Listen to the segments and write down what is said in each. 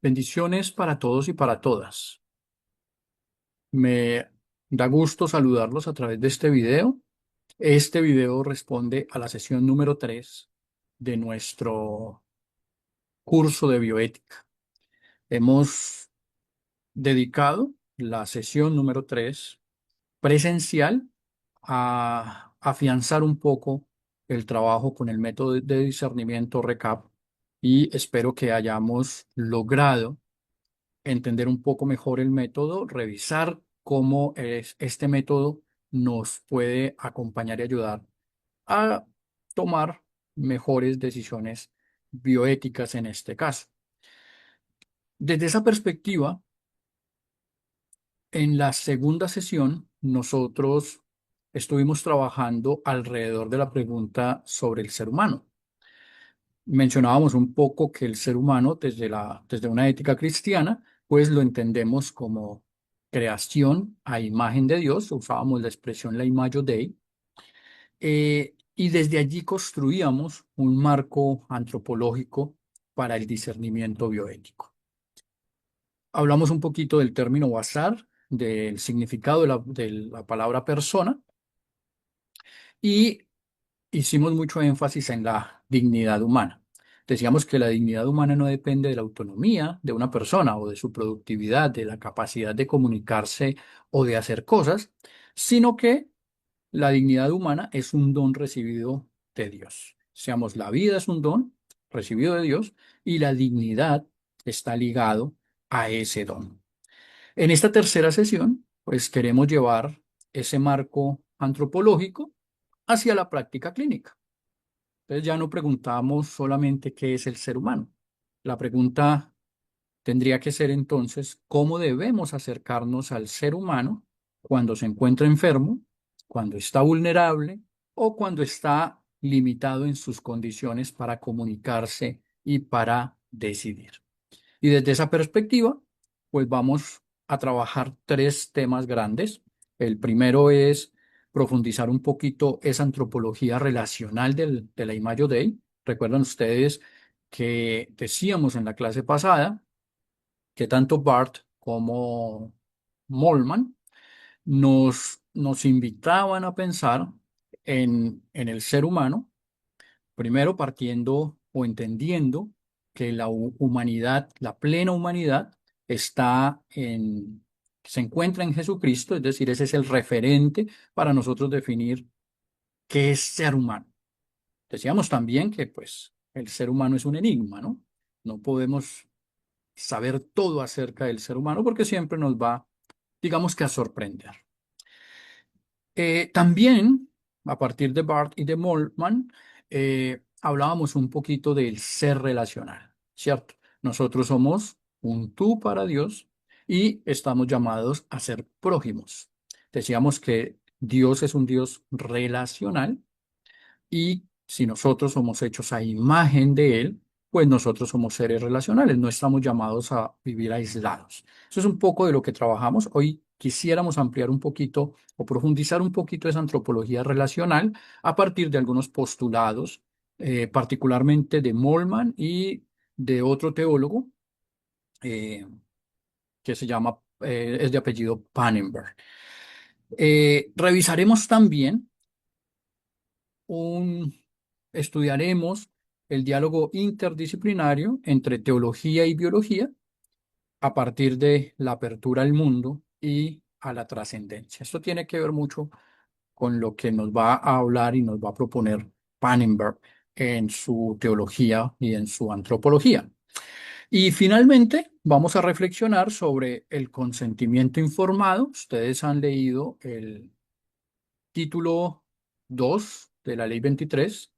Bendiciones para todos y para todas. Me da gusto saludarlos a través de este video. Este video responde a la sesión número 3 de nuestro curso de bioética. Hemos dedicado la sesión número 3 presencial a afianzar un poco el trabajo con el método de discernimiento RECAP y espero que hayamos logrado entender un poco mejor el método, revisar cómo este método nos puede acompañar y ayudar a tomar mejores decisiones bioéticas en este caso. Desde esa perspectiva, en la segunda sesión, nosotros estuvimos trabajando alrededor de la pregunta sobre el ser humano. Mencionábamos un poco que el ser humano, desde una ética cristiana, pues lo entendemos como creación a imagen de Dios, usábamos la expresión la imago Dei, y desde allí construíamos un marco antropológico para el discernimiento bioético. Hablamos un poquito del término basar, del significado de la palabra persona, y hicimos mucho énfasis en la dignidad humana. Decíamos que la dignidad humana no depende de la autonomía de una persona o de su productividad, de la capacidad de comunicarse o de hacer cosas, sino que la dignidad humana es un don recibido de Dios. Seamos, la vida es un don recibido de Dios y la dignidad está ligado a ese don. En esta tercera sesión, pues queremos llevar ese marco antropológico hacia la práctica clínica. Entonces ya no preguntamos solamente qué es el ser humano. La pregunta tendría que ser entonces cómo debemos acercarnos al ser humano cuando se encuentra enfermo, cuando está vulnerable o cuando está limitado en sus condiciones para comunicarse y para decidir. Y desde esa perspectiva, pues vamos a trabajar tres temas grandes. El primero es profundizar un poquito esa antropología relacional de la Imago Dei. Recuerdan ustedes que decíamos en la clase pasada que tanto Barth como Mollman nos invitaban a pensar en el ser humano. Primero, partiendo o entendiendo que la humanidad, la plena humanidad, se encuentra en Jesucristo, es decir, ese es el referente para nosotros definir qué es ser humano. Decíamos también que, pues, el ser humano es un enigma, ¿no? No podemos saber todo acerca del ser humano porque siempre nos va, digamos que, a sorprender. También, a partir de Barth y de Moltmann, hablábamos un poquito del ser relacional, ¿cierto? Nosotros somos un tú para Dios y estamos llamados a ser prójimos. Decíamos que Dios es un Dios relacional y si nosotros somos hechos a imagen de Él, pues nosotros somos seres relacionales, no estamos llamados a vivir aislados. Eso es un poco de lo que trabajamos. Hoy quisiéramos ampliar un poquito o profundizar un poquito esa antropología relacional a partir de algunos postulados, particularmente de Mollman y de otro teólogo eh, que es de apellido Pannenberg. Revisaremos también un, estudiaremos el diálogo interdisciplinario entre teología y biología a partir de la apertura al mundo y a la trascendencia. Esto tiene que ver mucho con lo que nos va a hablar y nos va a proponer Pannenberg en su teología y en su antropología. Y finalmente, vamos a reflexionar sobre el consentimiento informado. Ustedes han leído el título 2 de la Ley 23.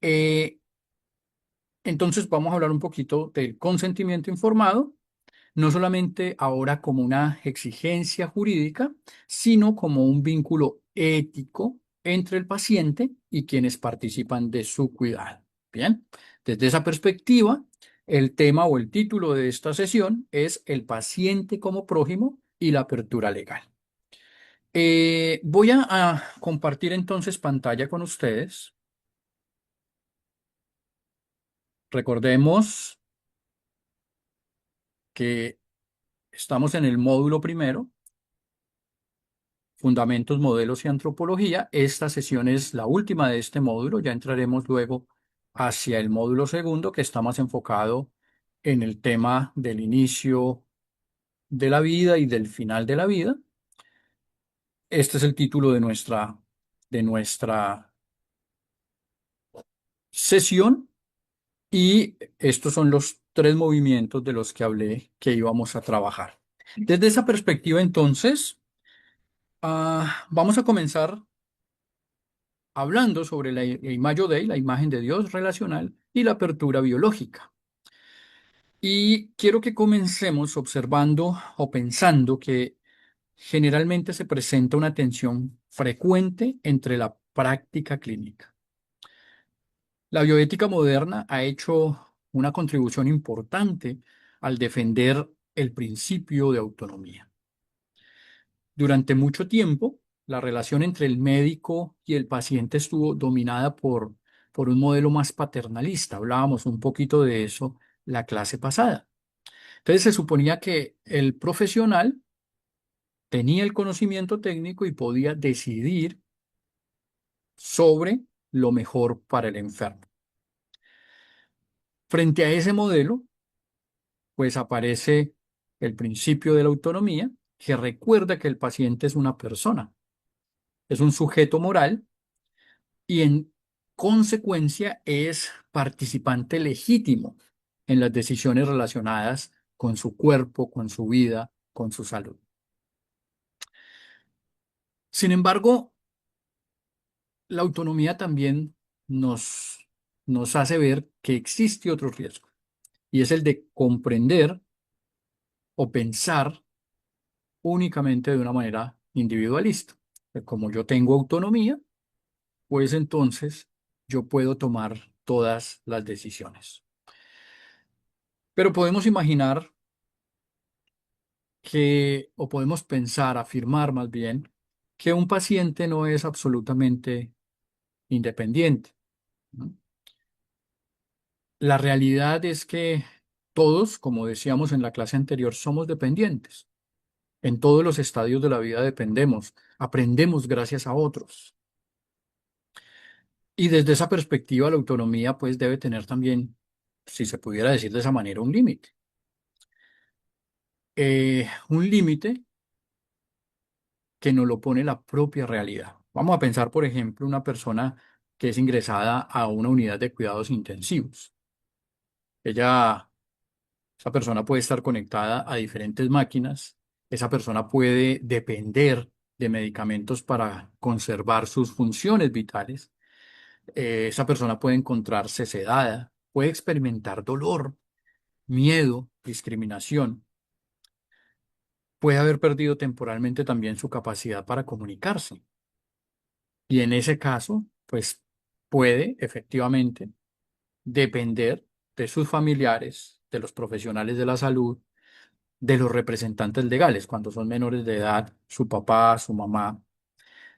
Eh, entonces vamos a hablar un poquito del consentimiento informado, no solamente ahora como una exigencia jurídica, sino como un vínculo ético entre el paciente y quienes participan de su cuidado. Bien, desde esa perspectiva, el tema o el título de esta sesión es El paciente como prójimo y la apertura legal. Voy a compartir entonces pantalla con ustedes. Recordemos que estamos en el módulo primero, Fundamentos, Modelos y Antropología. Esta sesión es la última de este módulo. Ya entraremos luego hacia el módulo segundo, que está más enfocado en el tema del inicio de la vida y del final de la vida. Este es el título de nuestra sesión y estos son los tres movimientos de los que hablé que íbamos a trabajar. Desde esa perspectiva, entonces, vamos a comenzar hablando sobre la Imago Dei, la imagen de Dios relacional y la apertura biológica. Y quiero que comencemos observando o pensando que generalmente se presenta una tensión frecuente entre la práctica clínica. La bioética moderna ha hecho una contribución importante al defender el principio de autonomía. Durante mucho tiempo, la relación entre el médico y el paciente estuvo dominada por un modelo más paternalista. Hablábamos un poquito de eso la clase pasada. Entonces se suponía que el profesional tenía el conocimiento técnico y podía decidir sobre lo mejor para el enfermo. Frente a ese modelo, pues aparece el principio de la autonomía, que recuerda que el paciente es una persona, es un sujeto moral y en consecuencia es participante legítimo en las decisiones relacionadas con su cuerpo, con su vida, con su salud. Sin embargo, la autonomía también nos hace ver que existe otro riesgo, y es el de comprender o pensar únicamente de una manera individualista. Como yo tengo autonomía, pues entonces yo puedo tomar todas las decisiones. Pero podemos imaginar o podemos pensar, afirmar más bien, que un paciente no es absolutamente independiente, ¿no? La realidad es que todos, como decíamos en la clase anterior, somos dependientes. En todos los estadios de la vida dependemos, aprendemos gracias a otros. Y desde esa perspectiva, la autonomía pues debe tener también, si se pudiera decir de esa manera, un límite. Un límite que nos lo pone la propia realidad. Vamos a pensar, por ejemplo, una persona que es ingresada a una unidad de cuidados intensivos. Ella, esa persona puede estar conectada a diferentes máquinas. Esa persona puede depender de medicamentos para conservar sus funciones vitales. Esa persona puede encontrarse sedada, puede experimentar dolor, miedo, discriminación. Puede haber perdido temporalmente también su capacidad para comunicarse. Y en ese caso, pues puede efectivamente depender de sus familiares, de los profesionales de la salud, de los representantes legales, cuando son menores de edad, su papá, su mamá,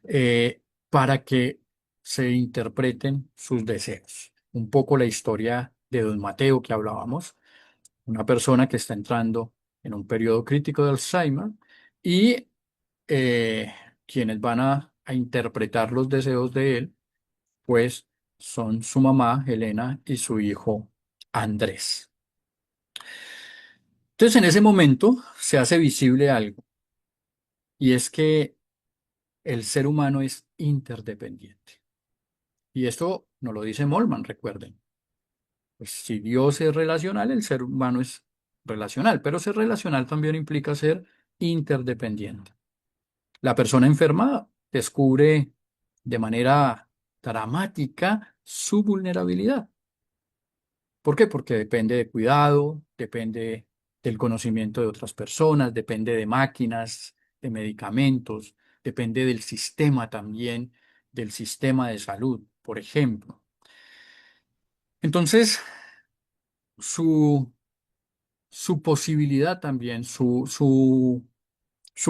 eh, para que se interpreten sus deseos. Un poco la historia de don Mateo que hablábamos, una persona que está entrando en un periodo crítico de Alzheimer y eh, quienes van a interpretar los deseos de él, pues son su mamá, Helena, y su hijo, Andrés. Entonces, en ese momento se hace visible algo, y es que el ser humano es interdependiente. Y esto nos lo dice Molman, recuerden. Pues si Dios es relacional, el ser humano es relacional, pero ser relacional también implica ser interdependiente. La persona enferma descubre de manera dramática su vulnerabilidad. ¿Por qué? Porque depende de cuidado, depende del conocimiento de otras personas, depende de máquinas, de medicamentos, depende del sistema también, del sistema de salud, por ejemplo. Entonces, su, su posibilidad también, su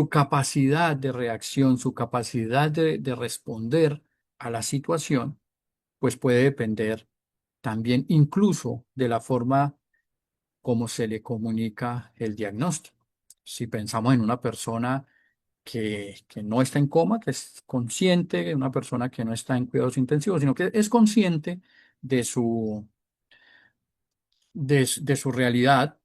capacidad de reacción, su capacidad de responder a la situación, pues puede depender también incluso de la forma cómo se le comunica el diagnóstico. Si pensamos en una persona que no está en coma, que es consciente, una persona que no está en cuidados intensivos, sino que es consciente de de su realidad,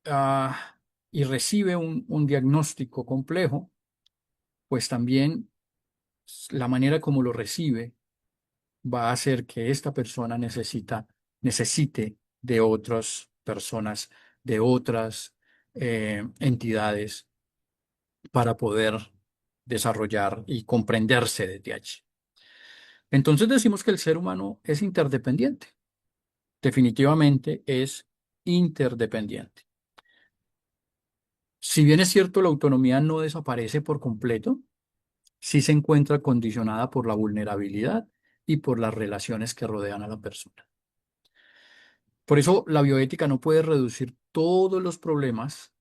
ah, y recibe un diagnóstico complejo, pues también la manera como lo recibe va a hacer que esta persona necesite de otras personas, de otras entidades para poder desarrollar y comprenderse desde allí. Entonces decimos que el ser humano es interdependiente. Definitivamente es interdependiente. Si bien es cierto, la autonomía no desaparece por completo, sí se encuentra condicionada por la vulnerabilidad y por las relaciones que rodean a la persona. Por eso la bioética no puede reducir todos los problemas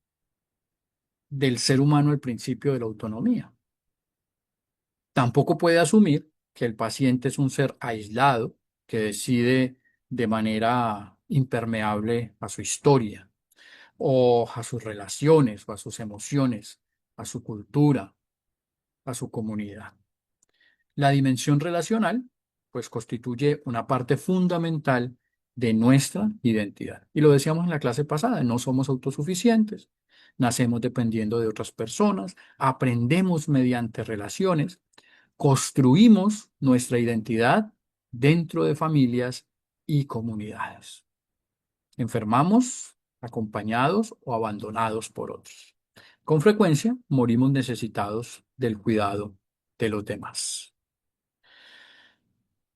del ser humano al principio de la autonomía. Tampoco puede asumir que el paciente es un ser aislado que decide de manera impermeable a su historia o a sus relaciones o a sus emociones, a su cultura, a su comunidad. La dimensión relacional, pues, constituye una parte fundamental de nuestra identidad. Y lo decíamos en la clase pasada, no somos autosuficientes, nacemos dependiendo de otras personas, aprendemos mediante relaciones, construimos nuestra identidad dentro de familias y comunidades. Enfermamos acompañados o abandonados por otros. Con frecuencia morimos necesitados del cuidado de los demás.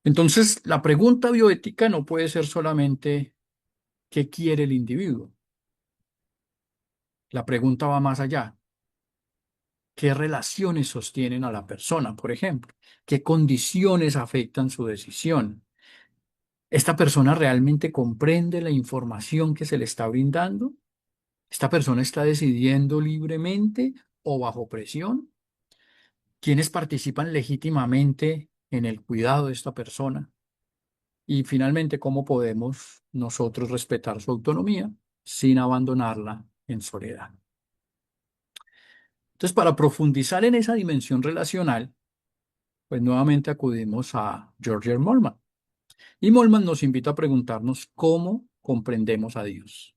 Entonces, la pregunta bioética no puede ser solamente ¿qué quiere el individuo? La pregunta va más allá. ¿Qué relaciones sostienen a la persona, por ejemplo? ¿Qué condiciones afectan su decisión? ¿Esta persona realmente comprende la información que se le está brindando? ¿Esta persona está decidiendo libremente o bajo presión? ¿Quiénes participan legítimamente en el cuidado de esta persona? Y finalmente, ¿cómo podemos nosotros respetar su autonomía sin abandonarla en soledad? Entonces, para profundizar en esa dimensión relacional, pues nuevamente acudimos a George R. Mollman. Y Mollman nos invita a preguntarnos cómo comprendemos a Dios.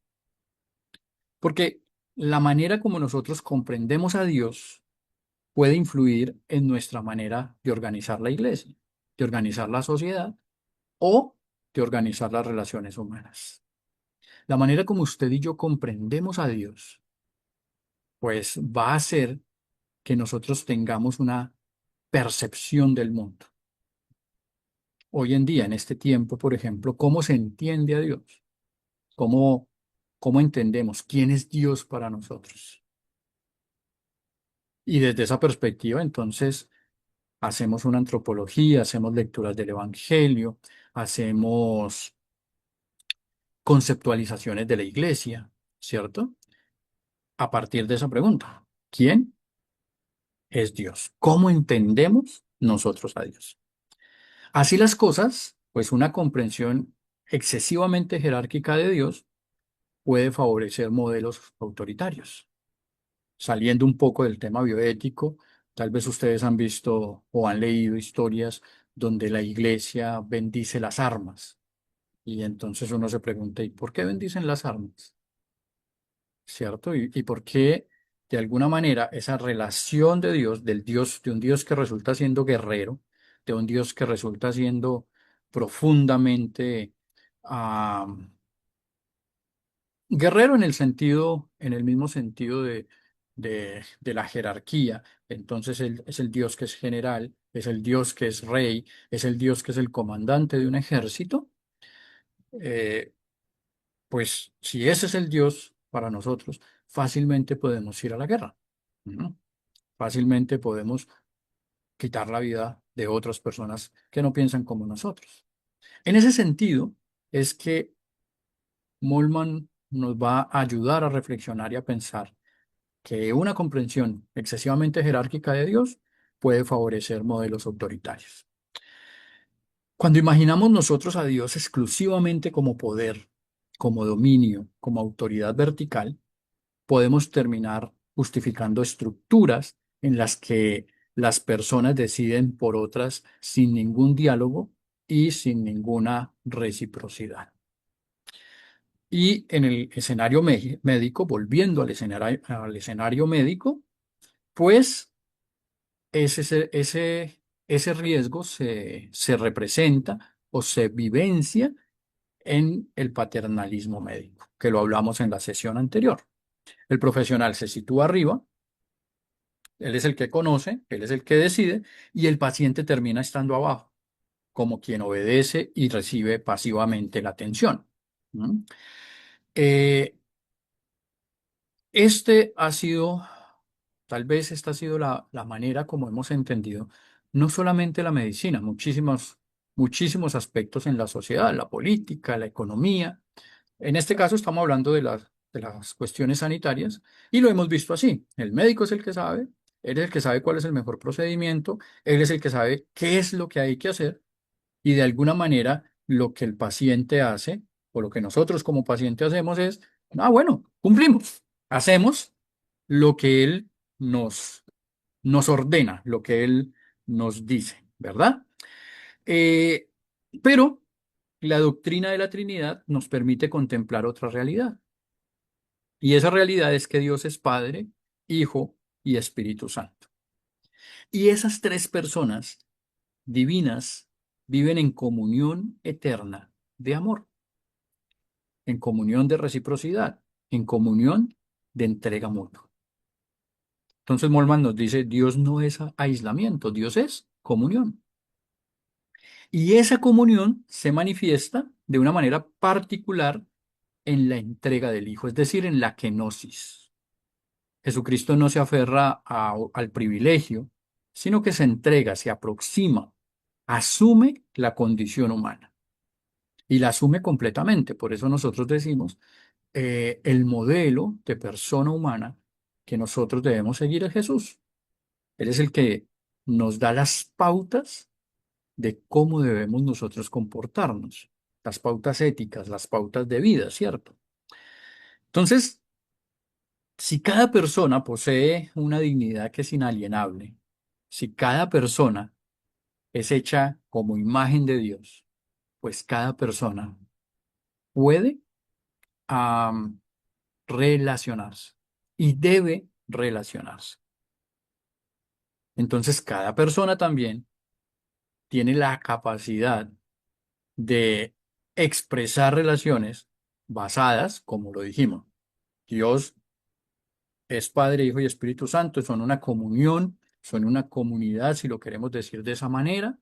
Porque la manera como nosotros comprendemos a Dios puede influir en nuestra manera de organizar la iglesia, de organizar la sociedad o de organizar las relaciones humanas. La manera como usted y yo comprendemos a Dios, pues va a hacer que nosotros tengamos una percepción del mundo. Hoy en día, en este tiempo, por ejemplo, ¿cómo se entiende a Dios? ¿Cómo, cómo entendemos quién es Dios para nosotros? Y desde esa perspectiva, entonces, hacemos una antropología, hacemos lecturas del Evangelio, hacemos conceptualizaciones de la iglesia, ¿cierto? A partir de esa pregunta, ¿quién es Dios? ¿Cómo entendemos nosotros a Dios? Así las cosas, pues una comprensión excesivamente jerárquica de Dios puede favorecer modelos autoritarios. Saliendo un poco del tema bioético, tal vez ustedes han visto o han leído historias donde la iglesia bendice las armas. Y entonces uno se pregunta, ¿y por qué bendicen las armas? ¿Cierto? Y por qué, de alguna manera, esa relación de Dios, de un Dios que resulta siendo guerrero, de un Dios que resulta siendo profundamente ah, guerrero en el mismo sentido de la jerarquía. Entonces él es el Dios que es general, es el Dios que es rey, es el Dios que es el comandante de un ejército. eh, Pues si ese es el Dios para nosotros, fácilmente podemos ir a la guerra, ¿no? Fácilmente podemos quitar la vida de otras personas que no piensan como nosotros. En ese sentido, es que Molman nos va a ayudar a reflexionar y a pensar que una comprensión excesivamente jerárquica de Dios puede favorecer modelos autoritarios. Cuando imaginamos nosotros a Dios exclusivamente como poder, como dominio, como autoridad vertical, podemos terminar justificando estructuras en las que las personas deciden por otras sin ningún diálogo y sin ninguna reciprocidad. Y en el escenario médico, volviendo al escenario médico, pues ese riesgo se representa o se vivencia en el paternalismo médico, que lo hablamos en la sesión anterior. El profesional se sitúa arriba, él es el que conoce, él es el que decide, y el paciente termina estando abajo, como quien obedece y recibe pasivamente la atención. ¿Mm? Eh, Este ha sido, tal vez esta ha sido la manera como hemos entendido no solamente la medicina, muchísimos aspectos en la sociedad, la política, la economía. En este caso estamos hablando de las cuestiones sanitarias y lo hemos visto así. El médico es el que sabe, él es el que sabe cuál es el mejor procedimiento, él es el que sabe qué es lo que hay que hacer y de alguna manera lo que el paciente hace o lo que nosotros como paciente hacemos es, bueno, cumplimos, hacemos lo que él nos ordena, lo que él nos dice, ¿verdad? Eh, pero la doctrina de la Trinidad nos permite contemplar otra realidad. Y esa realidad es que Dios es Padre, Hijo y Espíritu Santo. Y esas tres personas divinas viven en comunión eterna de amor, en comunión de reciprocidad, en comunión de entrega mutua. Entonces Molman nos dice, Dios no es aislamiento, Dios es comunión. Y esa comunión se manifiesta de una manera particular en la entrega del Hijo, es decir, en la kenosis. Jesucristo no se aferra al privilegio, sino que se entrega, se aproxima, asume la condición humana y la asume completamente. Por eso nosotros decimos, el modelo de persona humana que nosotros debemos seguir es Jesús. Él es el que nos da las pautas de cómo debemos nosotros comportarnos, las pautas éticas, las pautas de vida, ¿cierto? Entonces, si cada persona posee una dignidad que es inalienable, si cada persona es hecha como imagen de Dios, pues cada persona puede am, relacionarse y debe relacionarse. Entonces, cada persona también tiene la capacidad de expresar relaciones basadas, como lo dijimos, Dios es Padre, Hijo y Espíritu Santo, son una comunión, son una comunidad, si lo queremos decir de esa manera,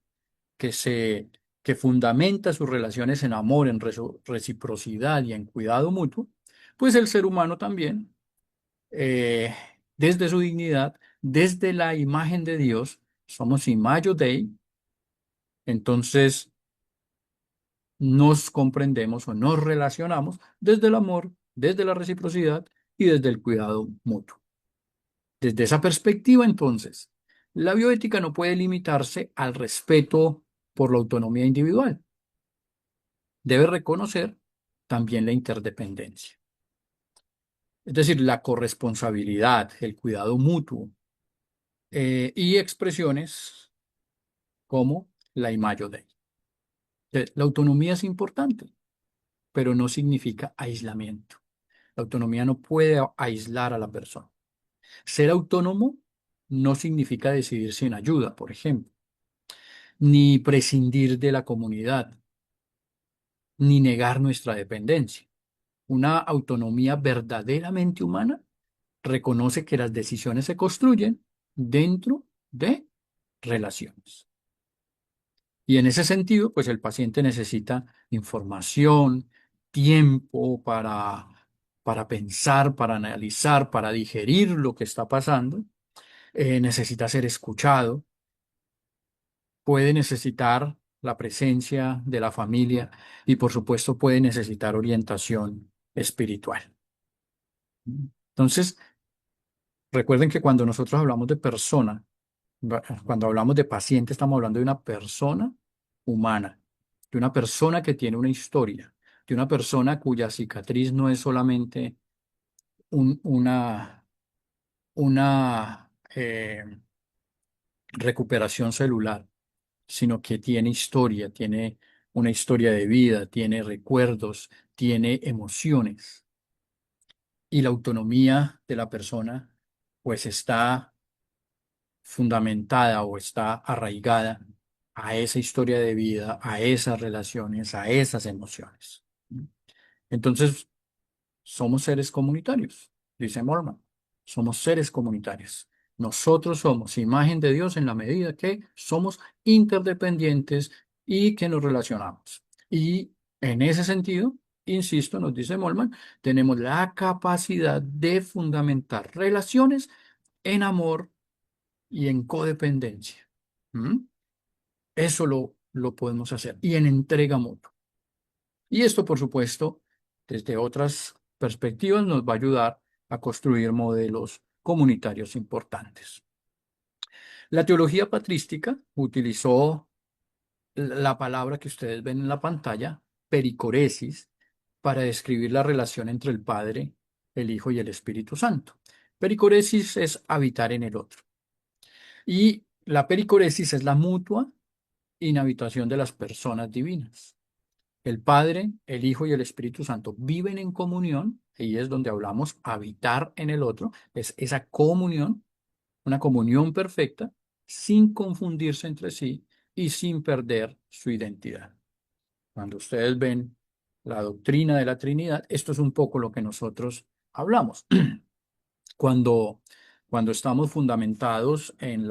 que que fundamenta sus relaciones en amor, en reciprocidad y en cuidado mutuo, pues el ser humano también, eh, desde su dignidad, desde la imagen de Dios, somos imago Dei, entonces nos comprendemos o nos relacionamos desde el amor, desde la reciprocidad y desde el cuidado mutuo. Desde esa perspectiva, entonces, la bioética no puede limitarse al respeto por la autonomía individual. Debe reconocer también la interdependencia. Es decir, la corresponsabilidad, el cuidado mutuo y expresiones como la imago Dei. La autonomía es importante, pero no significa aislamiento. La autonomía no puede aislar a la persona. Ser autónomo no significa decidir sin ayuda, por ejemplo, ni prescindir de la comunidad, ni negar nuestra dependencia. Una autonomía verdaderamente humana reconoce que las decisiones se construyen dentro de relaciones. Y en ese sentido, pues el paciente necesita información, tiempo para pensar, para analizar, para digerir lo que está pasando. Necesita ser escuchado, puede necesitar la presencia de la familia y por supuesto puede necesitar orientación espiritual. Entonces, recuerden que cuando nosotros hablamos de persona, cuando hablamos de paciente, estamos hablando de una persona humana, de una persona que tiene una historia, de una persona cuya cicatriz no es solamente una, una recuperación celular, sino que tiene historia, tiene una historia de vida, tiene recuerdos, tiene emociones. Y la autonomía de la persona, pues está fundamentada o está arraigada a esa historia de vida, a esas relaciones, a esas emociones. Entonces, somos seres comunitarios, dice Mormon. Somos seres comunitarios. Nosotros somos imagen de Dios en la medida que somos interdependientes y que nos relacionamos. Y en ese sentido, insisto, nos dice Molman, tenemos la capacidad de fundamentar relaciones en amor y en codependencia. ¿Mm? Eso lo podemos hacer. Y en entrega mutua. Y esto, por supuesto, desde otras perspectivas, nos va a ayudar a construir modelos comunitarios importantes. La teología patrística utilizó la palabra que ustedes ven en la pantalla, pericoresis, para describir la relación entre el Padre, el Hijo y el Espíritu Santo. Pericoresis es habitar en el otro. Y la pericoresis es la mutua inhabitación de las personas divinas. El Padre, el Hijo y el Espíritu Santo viven en comunión, y es donde hablamos habitar en el otro, es esa comunión, una comunión perfecta, sin confundirse entre sí y sin perder su identidad. Cuando ustedes ven la doctrina de la Trinidad, esto es un poco lo que nosotros hablamos. Cuando, cuando estamos fundamentados en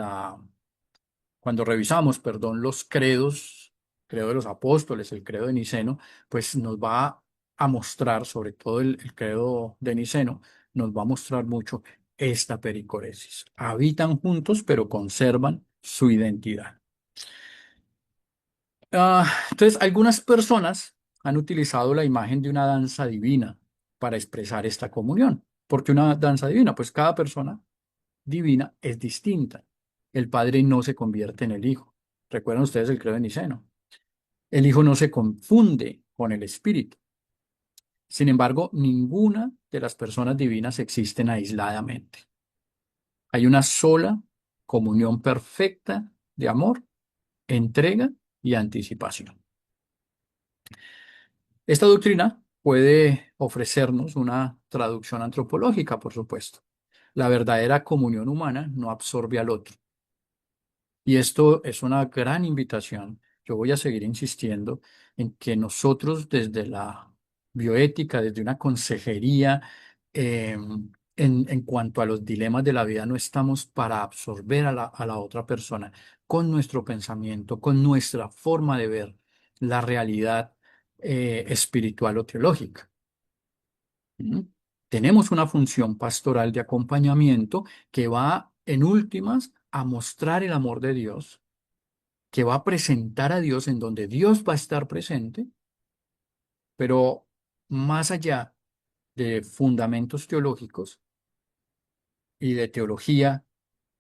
cuando revisamos, perdón, los credos, credo de los apóstoles, el credo de Niceno, pues nos va a mostrar, sobre todo el credo de Niceno, nos va a mostrar mucho esta pericoresis. Habitan juntos, pero conservan su identidad. Entonces, algunas personas han utilizado la imagen de una danza divina para expresar esta comunión. ¿Por qué una danza divina? Pues cada persona divina es distinta. El Padre no se convierte en el Hijo. ¿Recuerdan ustedes el credo de Niceno? El Hijo no se confunde con el Espíritu. Sin embargo, ninguna de las personas divinas existen aisladamente. Hay una sola comunión perfecta de amor, entrega y anticipación. Esta doctrina puede ofrecernos una traducción antropológica, por supuesto. La verdadera comunión humana no absorbe al otro. Y esto es una gran invitación. Yo voy a seguir insistiendo en que nosotros desde la bioética, desde una consejería, en cuanto a los dilemas de la vida, no estamos para absorber a la otra persona con nuestro pensamiento, con nuestra forma de ver la realidad espiritual o teológica. ¿Mm? Tenemos una función pastoral de acompañamiento que va, en últimas, a mostrar el amor de Dios, que va a presentar a Dios en donde Dios va a estar presente, pero más allá de fundamentos teológicos y de teología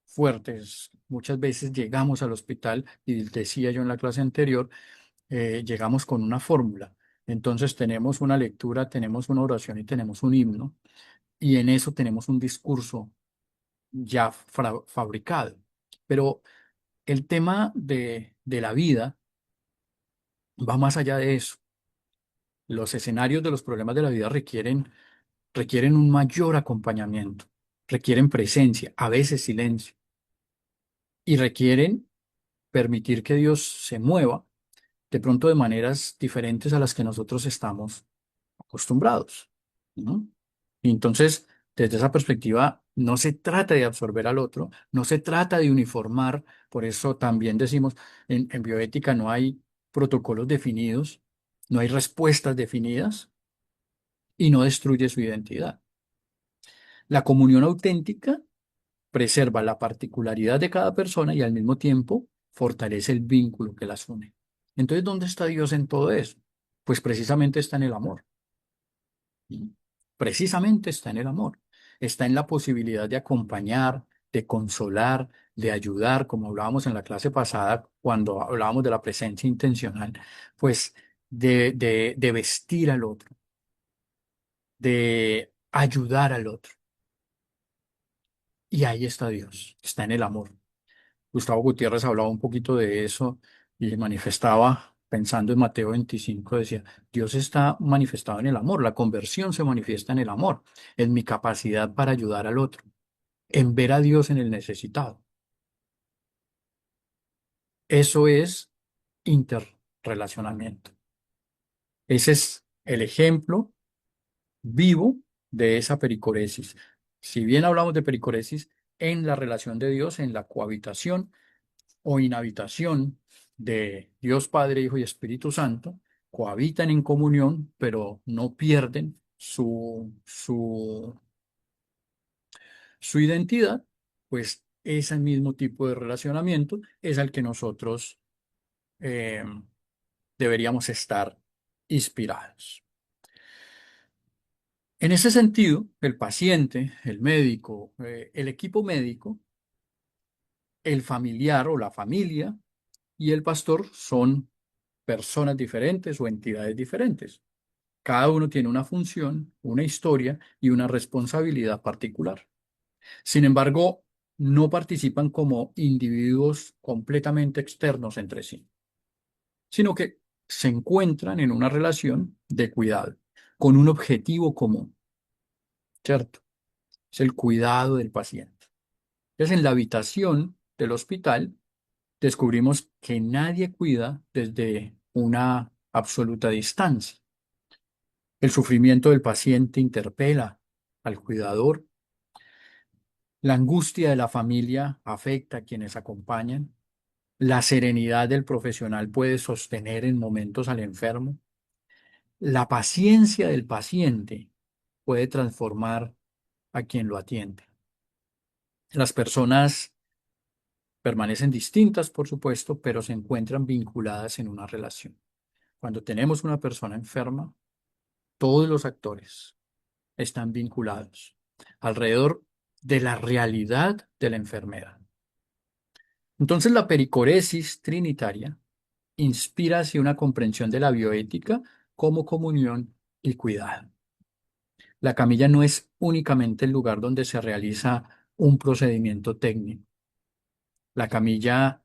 fuertes, muchas veces llegamos al hospital, y decía yo en la clase anterior, llegamos con una fórmula. Entonces tenemos una lectura, tenemos una oración y tenemos un himno, y en eso tenemos un discurso ya fabricado. Pero el tema de la vida va más allá de eso. Los escenarios de los problemas de la vida requieren un mayor acompañamiento, requieren presencia, a veces silencio, y requieren permitir que Dios se mueva de pronto de maneras diferentes a las que nosotros estamos acostumbrados, ¿no? Y entonces, desde esa perspectiva, no se trata de absorber al otro, no se trata de uniformar, por eso también decimos, en bioética no hay protocolos definidos, no hay respuestas definidas y no destruye su identidad. La comunión auténtica preserva la particularidad de cada persona y al mismo tiempo fortalece el vínculo que las une. Entonces, ¿dónde está Dios en todo eso? Pues precisamente está en el amor. ¿Sí? Precisamente está en el amor. Está en la posibilidad de acompañar, de consolar, de ayudar, como hablábamos en la clase pasada cuando hablábamos de la presencia intencional. Pues de vestir al otro, de ayudar al otro. Y ahí está Dios, está en el amor. Gustavo Gutiérrez hablaba un poquito de eso y manifestaba, pensando en Mateo 25, decía, Dios está manifestado en el amor, la conversión se manifiesta en el amor, en mi capacidad para ayudar al otro, en ver a Dios en el necesitado. Eso es interrelacionamiento. Ese es el ejemplo vivo de esa pericoresis. Si bien hablamos de pericoresis en la relación de Dios, en la cohabitación o inhabitación de Dios Padre, Hijo y Espíritu Santo, cohabitan en comunión, pero no pierden su identidad, pues ese mismo tipo de relacionamiento es al que nosotros eh, deberíamos estar inspirados. En ese sentido, el paciente, el médico, el equipo médico, el familiar o la familia y el pastor son personas diferentes o entidades diferentes. Cada uno tiene una función, una historia y una responsabilidad particular. Sin embargo, no participan como individuos completamente externos entre sí, sino que se encuentran en una relación de cuidado, con un objetivo común, ¿cierto? Es el cuidado del paciente. Entonces, en la habitación del hospital, descubrimos que nadie cuida desde una absoluta distancia. El sufrimiento del paciente interpela al cuidador. La angustia de la familia afecta a quienes acompañan. La serenidad del profesional puede sostener en momentos al enfermo. La paciencia del paciente puede transformar a quien lo atiende. Las personas permanecen distintas, por supuesto, pero se encuentran vinculadas en una relación. Cuando tenemos una persona enferma, todos los actores están vinculados alrededor de la realidad de la enfermedad. Entonces, la pericoresis trinitaria inspira hacia una comprensión de la bioética como comunión y cuidado. La camilla no es únicamente el lugar donde se realiza un procedimiento técnico. La camilla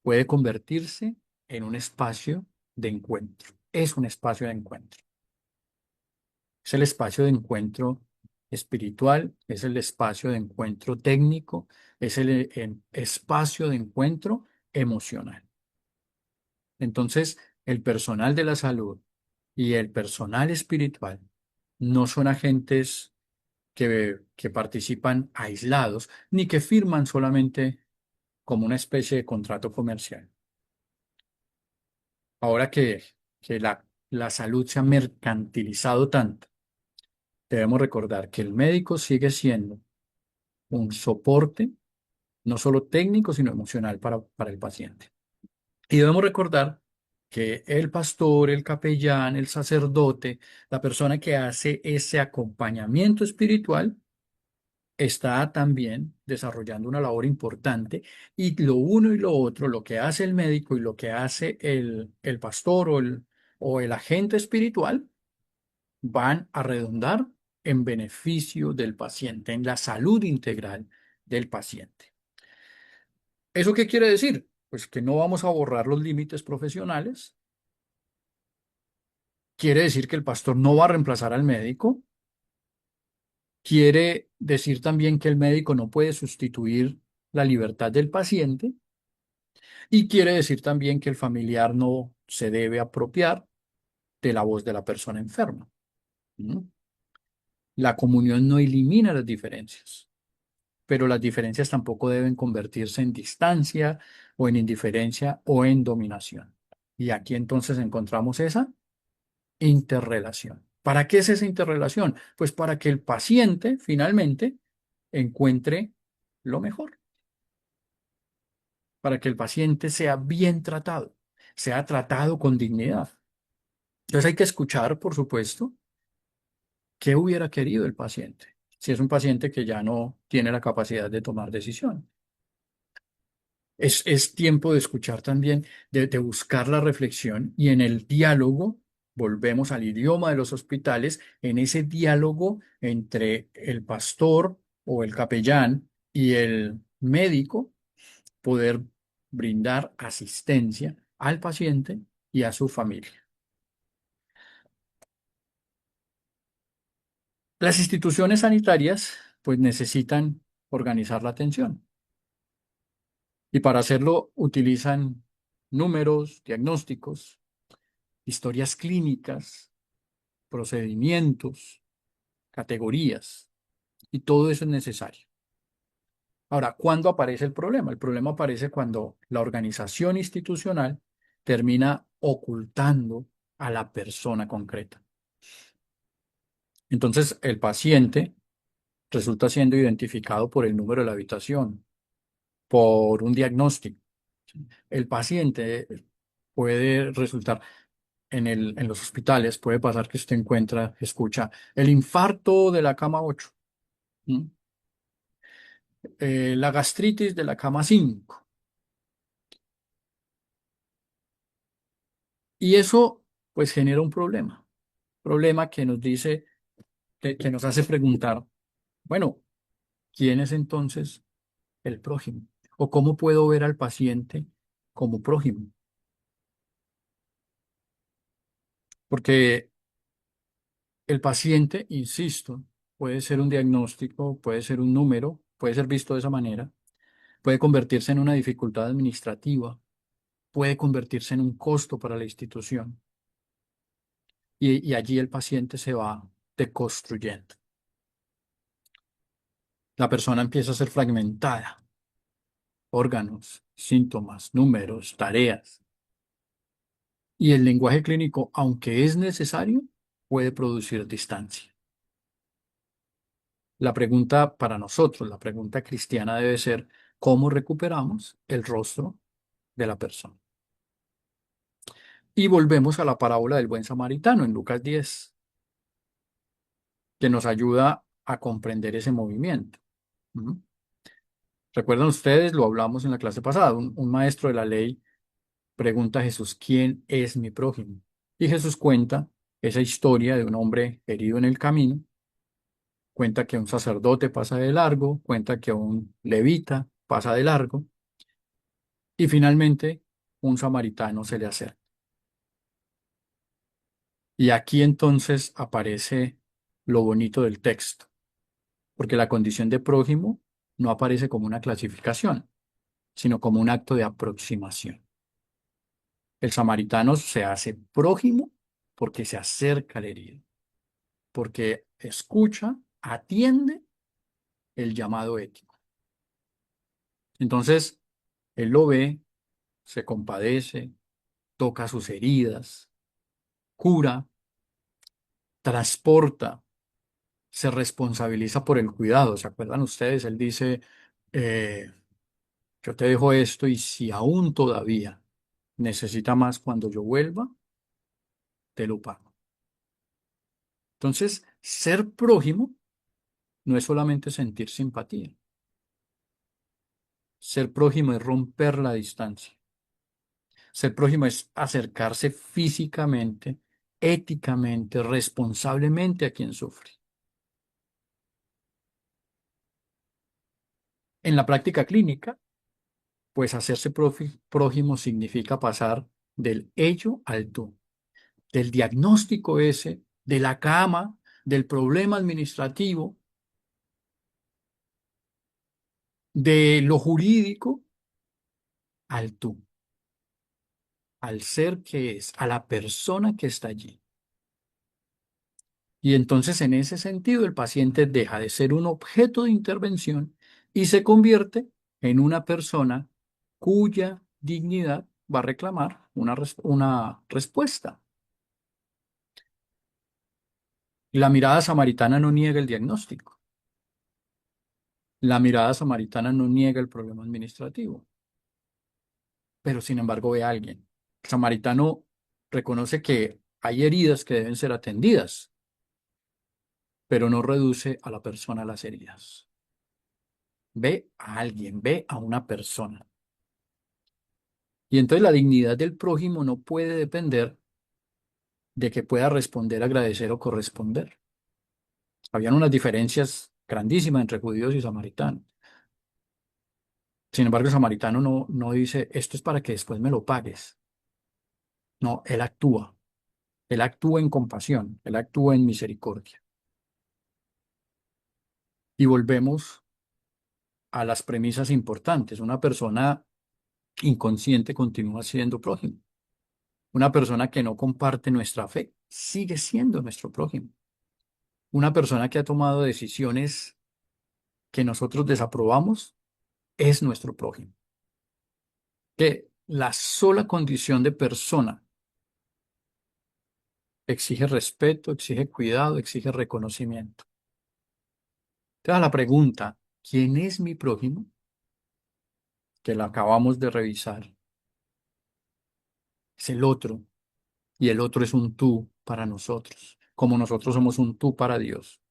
puede convertirse en un espacio de encuentro. Es un espacio de encuentro. Es el espacio de encuentro espiritual, es el espacio de encuentro técnico, es el espacio de encuentro emocional. Entonces, el personal de la salud y el personal espiritual no son agentes que participan aislados ni que firman solamente como una especie de contrato comercial. Ahora que la salud se ha mercantilizado tanto, debemos recordar que el médico sigue siendo un soporte, no solo técnico, sino emocional para el paciente. Y debemos recordar que el pastor, el capellán, el sacerdote, la persona que hace ese acompañamiento espiritual, está también desarrollando una labor importante y lo uno y lo otro, lo que hace el médico y lo que hace el pastor o el agente espiritual, van a redundar en beneficio del paciente, en la salud integral del paciente. ¿Eso qué quiere decir? Pues que no vamos a borrar los límites profesionales. Quiere decir que el pastor no va a reemplazar al médico. Quiere decir también que el médico no puede sustituir la libertad del paciente. Y quiere decir también que el familiar no se debe apropiar de la voz de la persona enferma. ¿No? La comunión no elimina las diferencias, pero las diferencias tampoco deben convertirse en distancia o en indiferencia o en dominación. Y aquí entonces encontramos esa interrelación. ¿Para qué es esa interrelación? Pues para que el paciente finalmente encuentre lo mejor, para que el paciente sea bien tratado, sea tratado con dignidad. Entonces hay que escuchar, por supuesto, qué hubiera querido el paciente, si es un paciente que ya no tiene la capacidad de tomar decisión. Es tiempo de escuchar también, de buscar la reflexión y en el diálogo Volvemos al idioma de los hospitales, en ese diálogo entre el pastor o el capellán y el médico, poder brindar asistencia al paciente y a su familia. Las instituciones sanitarias pues necesitan organizar la atención y para hacerlo utilizan números, diagnósticos, historias clínicas, procedimientos, categorías, y todo eso es necesario. Ahora, ¿cuándo aparece el problema? El problema aparece cuando la organización institucional termina ocultando a la persona concreta. Entonces, el paciente resulta siendo identificado por el número de la habitación, por un diagnóstico. El paciente puede resultar en los hospitales, puede pasar que usted escucha el infarto de la cama 8, ¿m? La gastritis de la cama 5. Y eso pues genera un problema que nos dice, que nos hace preguntar, bueno, ¿quién es entonces el prójimo? ¿O cómo puedo ver al paciente como prójimo? Porque el paciente, insisto, puede ser un diagnóstico, puede ser un número, puede ser visto de esa manera, puede convertirse en una dificultad administrativa, puede convertirse en un costo para la institución. Y allí el paciente se va deconstruyendo. La persona empieza a ser fragmentada, órganos, síntomas, números, tareas. Y el lenguaje clínico, aunque es necesario, puede producir distancia. La pregunta para nosotros, la pregunta cristiana debe ser, ¿cómo recuperamos el rostro de la persona? Y volvemos a la parábola del buen samaritano en Lucas 10, que nos ayuda a comprender ese movimiento. ¿Mm? ¿Recuerdan ustedes? Lo hablamos en la clase pasada. Un maestro de la ley pregunta a Jesús, ¿quién es mi prójimo? Y Jesús cuenta esa historia de un hombre herido en el camino, cuenta que un sacerdote pasa de largo, cuenta que un levita pasa de largo, y finalmente un samaritano se le acerca. Y aquí entonces aparece lo bonito del texto, porque la condición de prójimo no aparece como una clasificación, sino como un acto de aproximación. El samaritano se hace prójimo porque se acerca al herido, porque escucha, atiende el llamado ético. Entonces, él lo ve, se compadece, toca sus heridas, cura, transporta, se responsabiliza por el cuidado. ¿Se acuerdan ustedes? Él dice, eh, yo te dejo esto y si aún todavía necesita más cuando yo vuelva, te lo pago. Entonces, ser prójimo no es solamente sentir simpatía. Ser prójimo es romper la distancia. Ser prójimo es acercarse físicamente, éticamente, responsablemente a quien sufre. En la práctica clínica, pues hacerse prójimo significa pasar del ello al tú, del diagnóstico ese, de la cama, del problema administrativo, de lo jurídico, al tú, al ser que es, a la persona que está allí. Y entonces en ese sentido el paciente deja de ser un objeto de intervención y se convierte en una persona cuya dignidad va a reclamar una respuesta. La mirada samaritana no niega el diagnóstico. La mirada samaritana no niega el problema administrativo, pero sin embargo ve a alguien. El samaritano reconoce que hay heridas que deben ser atendidas, pero no reduce a la persona a las heridas. Ve a alguien, ve a una persona. Y entonces la dignidad del prójimo no puede depender de que pueda responder, agradecer o corresponder. Habían unas diferencias grandísimas entre judíos y samaritanos. Sin embargo, el samaritano no dice, esto es para que después me lo pagues. No, él actúa. Él actúa en compasión, él actúa en misericordia. Y volvemos a las premisas importantes. Una persona inconsciente continúa siendo prójimo. Una persona que no comparte nuestra fe sigue siendo nuestro prójimo. Una persona que ha tomado decisiones que nosotros desaprobamos es nuestro prójimo. Que la sola condición de persona exige respeto, exige cuidado, exige reconocimiento. Entonces, la pregunta, ¿quién es mi prójimo? Que la acabamos de revisar, es el otro, y el otro es un tú para nosotros, como nosotros somos un tú para Dios.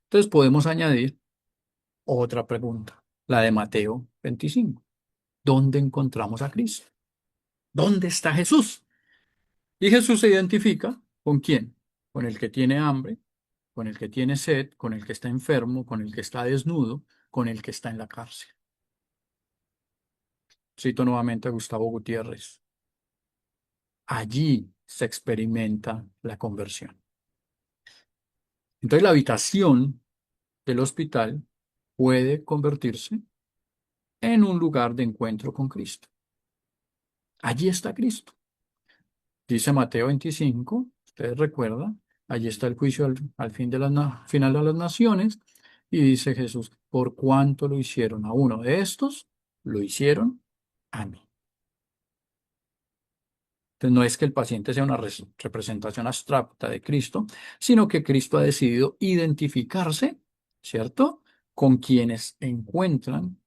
Entonces podemos añadir otra pregunta, la de Mateo 25. ¿Dónde encontramos a Cristo? ¿Dónde está Jesús? Y Jesús se identifica ¿con quién? Con el que tiene hambre, con el que tiene sed, con el que está enfermo, con el que está desnudo, con el que está en la cárcel. Cito nuevamente a Gustavo Gutiérrez. Allí se experimenta la conversión. Entonces la habitación del hospital puede convertirse en un lugar de encuentro con Cristo. Allí está Cristo. Dice Mateo 25, ustedes recuerdan, allí está el juicio al fin de final de las naciones, y dice Jesús, por cuanto lo hicieron a uno de estos, lo hicieron a mí. Entonces no es que el paciente sea una representación abstracta de Cristo, sino que Cristo ha decidido identificarse, ¿cierto?, con quienes encuentran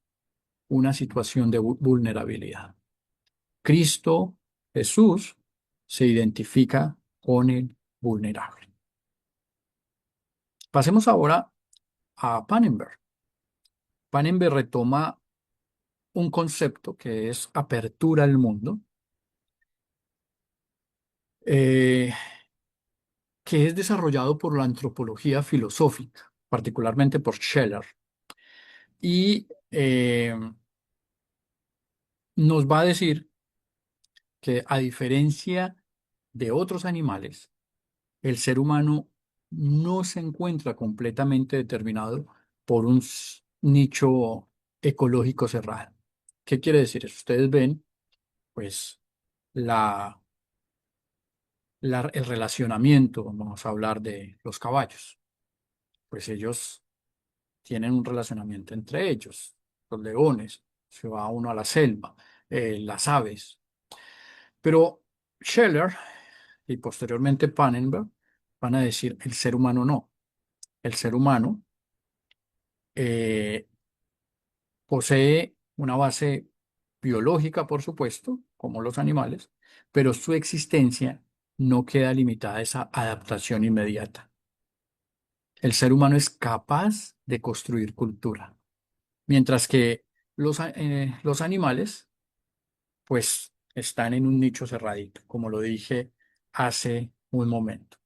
una situación de vulnerabilidad. Cristo, Jesús, se identifica con el vulnerable. Pasemos ahora a Pannenberg. Pannenberg retoma un concepto que es apertura al mundo, eh, que es desarrollado por la antropología filosófica, particularmente por Scheller, y nos va a decir que a diferencia de otros animales, el ser humano no se encuentra completamente determinado por un nicho ecológico cerrado. ¿Qué quiere decir eso? Ustedes ven, pues, la, el relacionamiento, vamos a hablar de los caballos, pues ellos tienen un relacionamiento entre ellos, los leones, se va uno a la selva, las aves. Pero Scheller y posteriormente Pannenberg van a decir el ser humano no. El ser humano eh, posee una base biológica, por supuesto, como los animales, pero su existencia no queda limitada a esa adaptación inmediata. El ser humano es capaz de construir cultura, mientras que los animales, pues, están en un nicho cerradito, como lo dije hace un momento.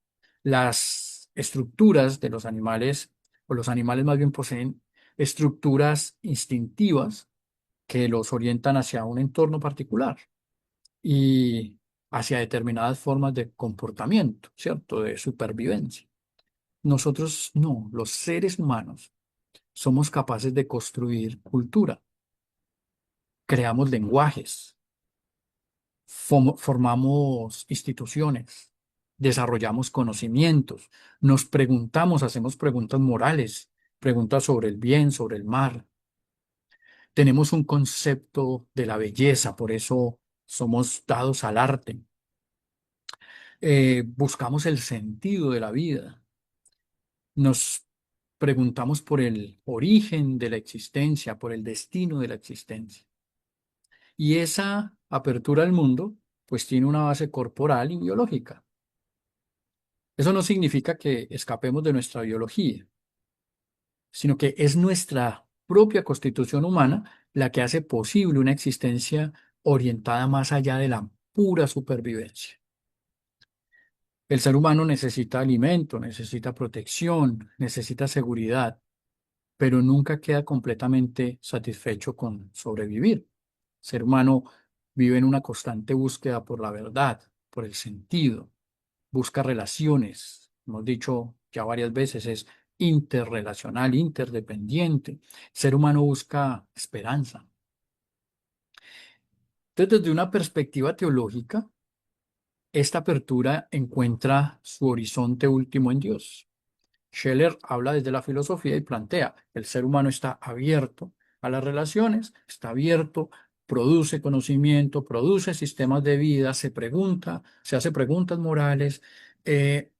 Las estructuras de los animales, o los animales más bien poseen estructuras instintivas que los orientan hacia un entorno particular y hacia determinadas formas de comportamiento, ¿cierto? De supervivencia. Nosotros no, los seres humanos somos capaces de construir cultura, creamos lenguajes, formamos instituciones, desarrollamos conocimientos, nos preguntamos, hacemos preguntas morales, preguntas sobre el bien, sobre el mal. Tenemos un concepto de la belleza, por eso somos dados al arte. Buscamos el sentido de la vida. Nos preguntamos por el origen de la existencia, por el destino de la existencia. Y esa apertura al mundo, pues tiene una base corporal y biológica. Eso no significa que escapemos de nuestra biología, sino que es nuestra propia constitución humana la que hace posible una existencia orientada más allá de la pura supervivencia. El ser humano necesita alimento, necesita protección, necesita seguridad, pero nunca queda completamente satisfecho con sobrevivir. El ser humano vive en una constante búsqueda por la verdad, por el sentido, busca relaciones. Hemos dicho ya varias veces, es interrelacional, interdependiente. El ser humano busca esperanza. Entonces, desde una perspectiva teológica, esta apertura encuentra su horizonte último en Dios. Scheller habla desde la filosofía y plantea, el ser humano está abierto a las relaciones, está abierto, produce conocimiento, produce sistemas de vida, se pregunta, se hace preguntas morales, eh,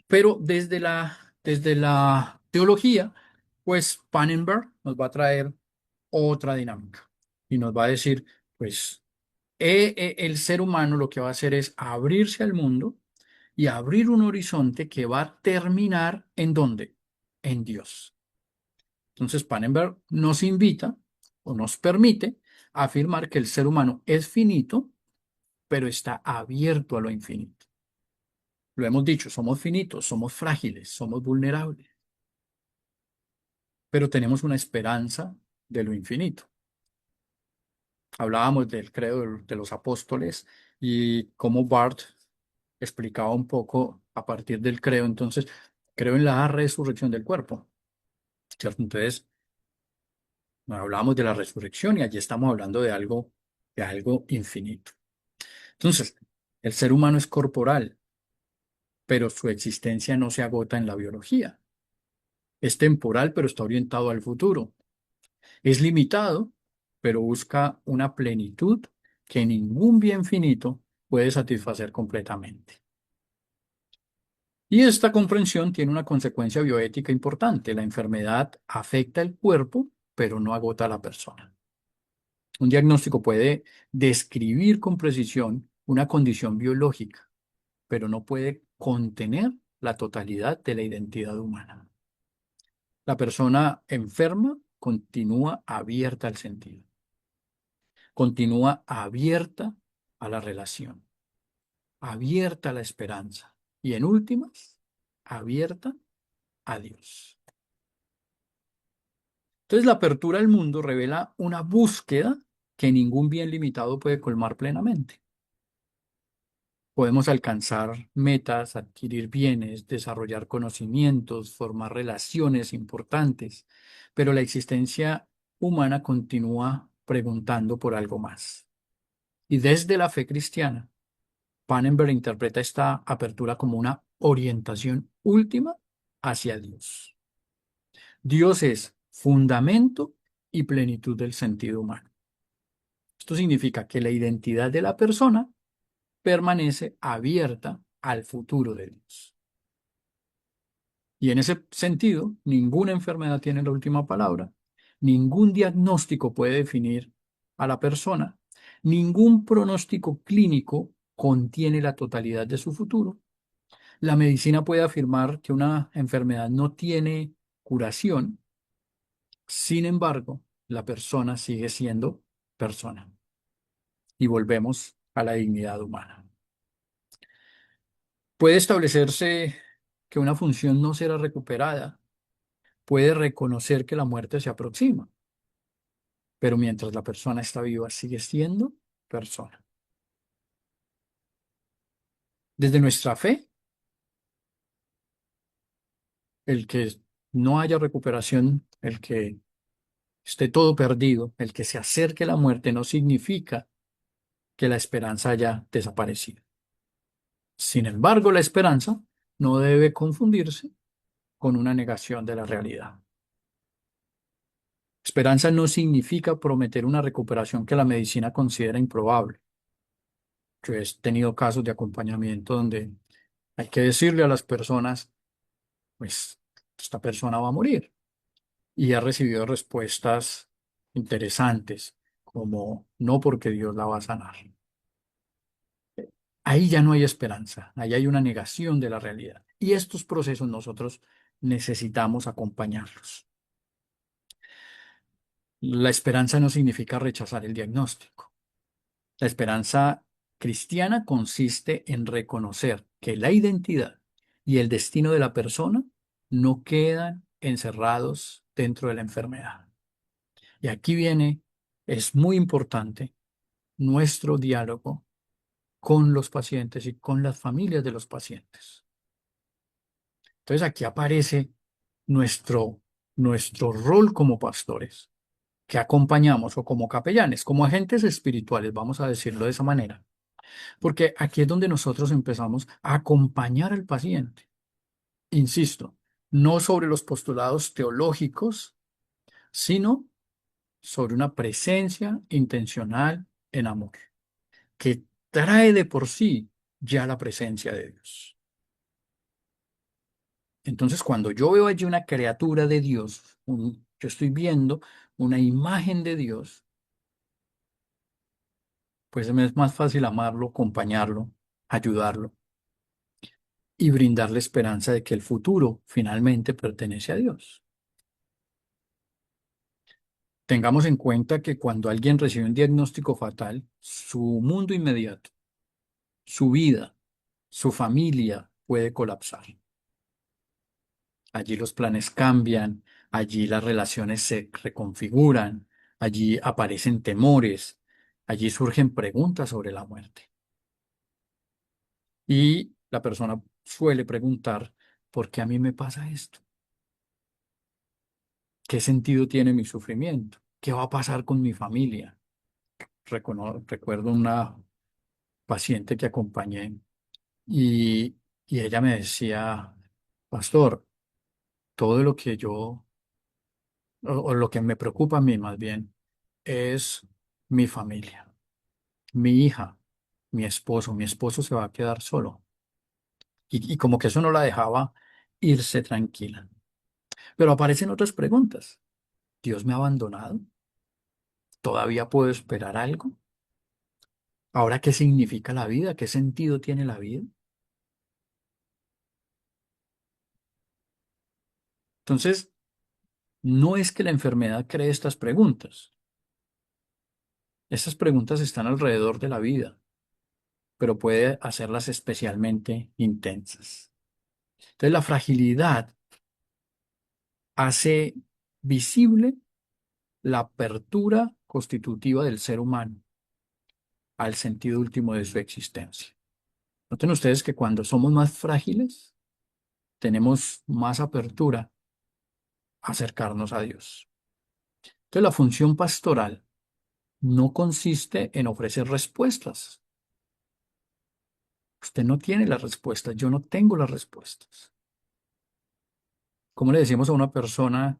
pero desde la teología, pues Pannenberg nos va a traer otra dinámica y nos va a decir, pues el ser humano lo que va a hacer es abrirse al mundo y abrir un horizonte que va a terminar ¿en dónde? En Dios. Entonces, Pannenberg nos invita o nos permite afirmar que el ser humano es finito, pero está abierto a lo infinito. Lo hemos dicho, somos finitos, somos frágiles, somos vulnerables, pero tenemos una esperanza de lo infinito. Hablábamos del credo de los apóstoles y cómo Barth explicaba un poco a partir del credo. Entonces, creo en la resurrección del cuerpo, ¿cierto? Entonces, hablamos de la resurrección y allí estamos hablando de algo infinito. Entonces, el ser humano es corporal, pero su existencia no se agota en la biología. Es temporal, pero está orientado al futuro. Es limitado, pero busca una plenitud que ningún bien finito puede satisfacer completamente. Y esta comprensión tiene una consecuencia bioética importante. La enfermedad afecta el cuerpo, pero no agota a la persona. Un diagnóstico puede describir con precisión una condición biológica, pero no puede contener la totalidad de la identidad humana. La persona enferma continúa abierta al sentido, continúa abierta a la relación, abierta a la esperanza y en últimas, abierta a Dios. Entonces, la apertura al mundo revela una búsqueda que ningún bien limitado puede colmar plenamente. Podemos alcanzar metas, adquirir bienes, desarrollar conocimientos, formar relaciones importantes, pero la existencia humana continúa preguntando por algo más. Y desde la fe cristiana, Pannenberg interpreta esta apertura como una orientación última hacia Dios. Dios es fundamento y plenitud del sentido humano. Esto significa que la identidad de la persona permanece abierta al futuro de Dios. Y en ese sentido, ninguna enfermedad tiene la última palabra, ningún diagnóstico puede definir a la persona, ningún pronóstico clínico contiene la totalidad de su futuro. La medicina puede afirmar que una enfermedad no tiene curación, sin embargo, la persona sigue siendo persona. Y volvemos a la dignidad humana. Puede establecerse que una función no será recuperada, puede reconocer que la muerte se aproxima, pero mientras la persona está viva sigue siendo persona. Desde nuestra fe, el que no haya recuperación, el que esté todo perdido, el que se acerque a la muerte no significa que la esperanza haya desaparecido. Sin embargo, la esperanza no debe confundirse con una negación de la realidad. Esperanza no significa prometer una recuperación que la medicina considera improbable. Yo he tenido casos de acompañamiento donde hay que decirle a las personas, pues, esta persona va a morir. Y he recibido respuestas interesantes, como, no porque Dios la va a sanar. Ahí ya no hay esperanza, ahí hay una negación de la realidad. Y estos procesos nosotros necesitamos acompañarlos. La esperanza no significa rechazar el diagnóstico. La esperanza cristiana consiste en reconocer que la identidad y el destino de la persona no quedan encerrados dentro de la enfermedad. Y aquí viene, es muy importante, nuestro diálogo con los pacientes y con las familias de los pacientes. Entonces aquí aparece nuestro, nuestro rol como pastores, que acompañamos o como capellanes, como agentes espirituales, vamos a decirlo de esa manera. Porque aquí es donde nosotros empezamos a acompañar al paciente. Insisto, no sobre los postulados teológicos, sino sobre una presencia intencional en amor, que trae de por sí ya la presencia de Dios. Entonces, cuando yo veo allí una criatura de Dios, yo estoy viendo una imagen de Dios, pues me es más fácil amarlo, acompañarlo, ayudarlo y brindarle esperanza de que el futuro finalmente pertenece a Dios. Tengamos en cuenta que cuando alguien recibe un diagnóstico fatal, su mundo inmediato, su vida, su familia puede colapsar. Allí los planes cambian, allí las relaciones se reconfiguran, allí aparecen temores, allí surgen preguntas sobre la muerte. Y la persona suele preguntar, ¿por qué a mí me pasa esto? ¿Qué sentido tiene mi sufrimiento? ¿Qué va a pasar con mi familia? Recuerdo una paciente que acompañé y, y ella me decía, pastor, todo lo que o lo que me preocupa a mí más bien, es mi familia, mi hija, mi esposo. Mi esposo se va a quedar solo. Y como que eso no la dejaba irse tranquila. Pero aparecen otras preguntas. ¿Dios me ha abandonado? ¿Todavía puedo esperar algo? ¿Ahora qué significa la vida? ¿Qué sentido tiene la vida? Entonces, no es que la enfermedad cree estas preguntas. Estas preguntas están alrededor de la vida, pero puede hacerlas especialmente intensas. Entonces, la fragilidad hace visible la apertura constitutiva del ser humano al sentido último de su existencia. Noten ustedes que cuando somos más frágiles, tenemos más apertura a acercarnos a Dios. Entonces, la función pastoral no consiste en ofrecer respuestas. Usted no tiene las respuestas, yo no tengo las respuestas. ¿Cómo le decimos a una persona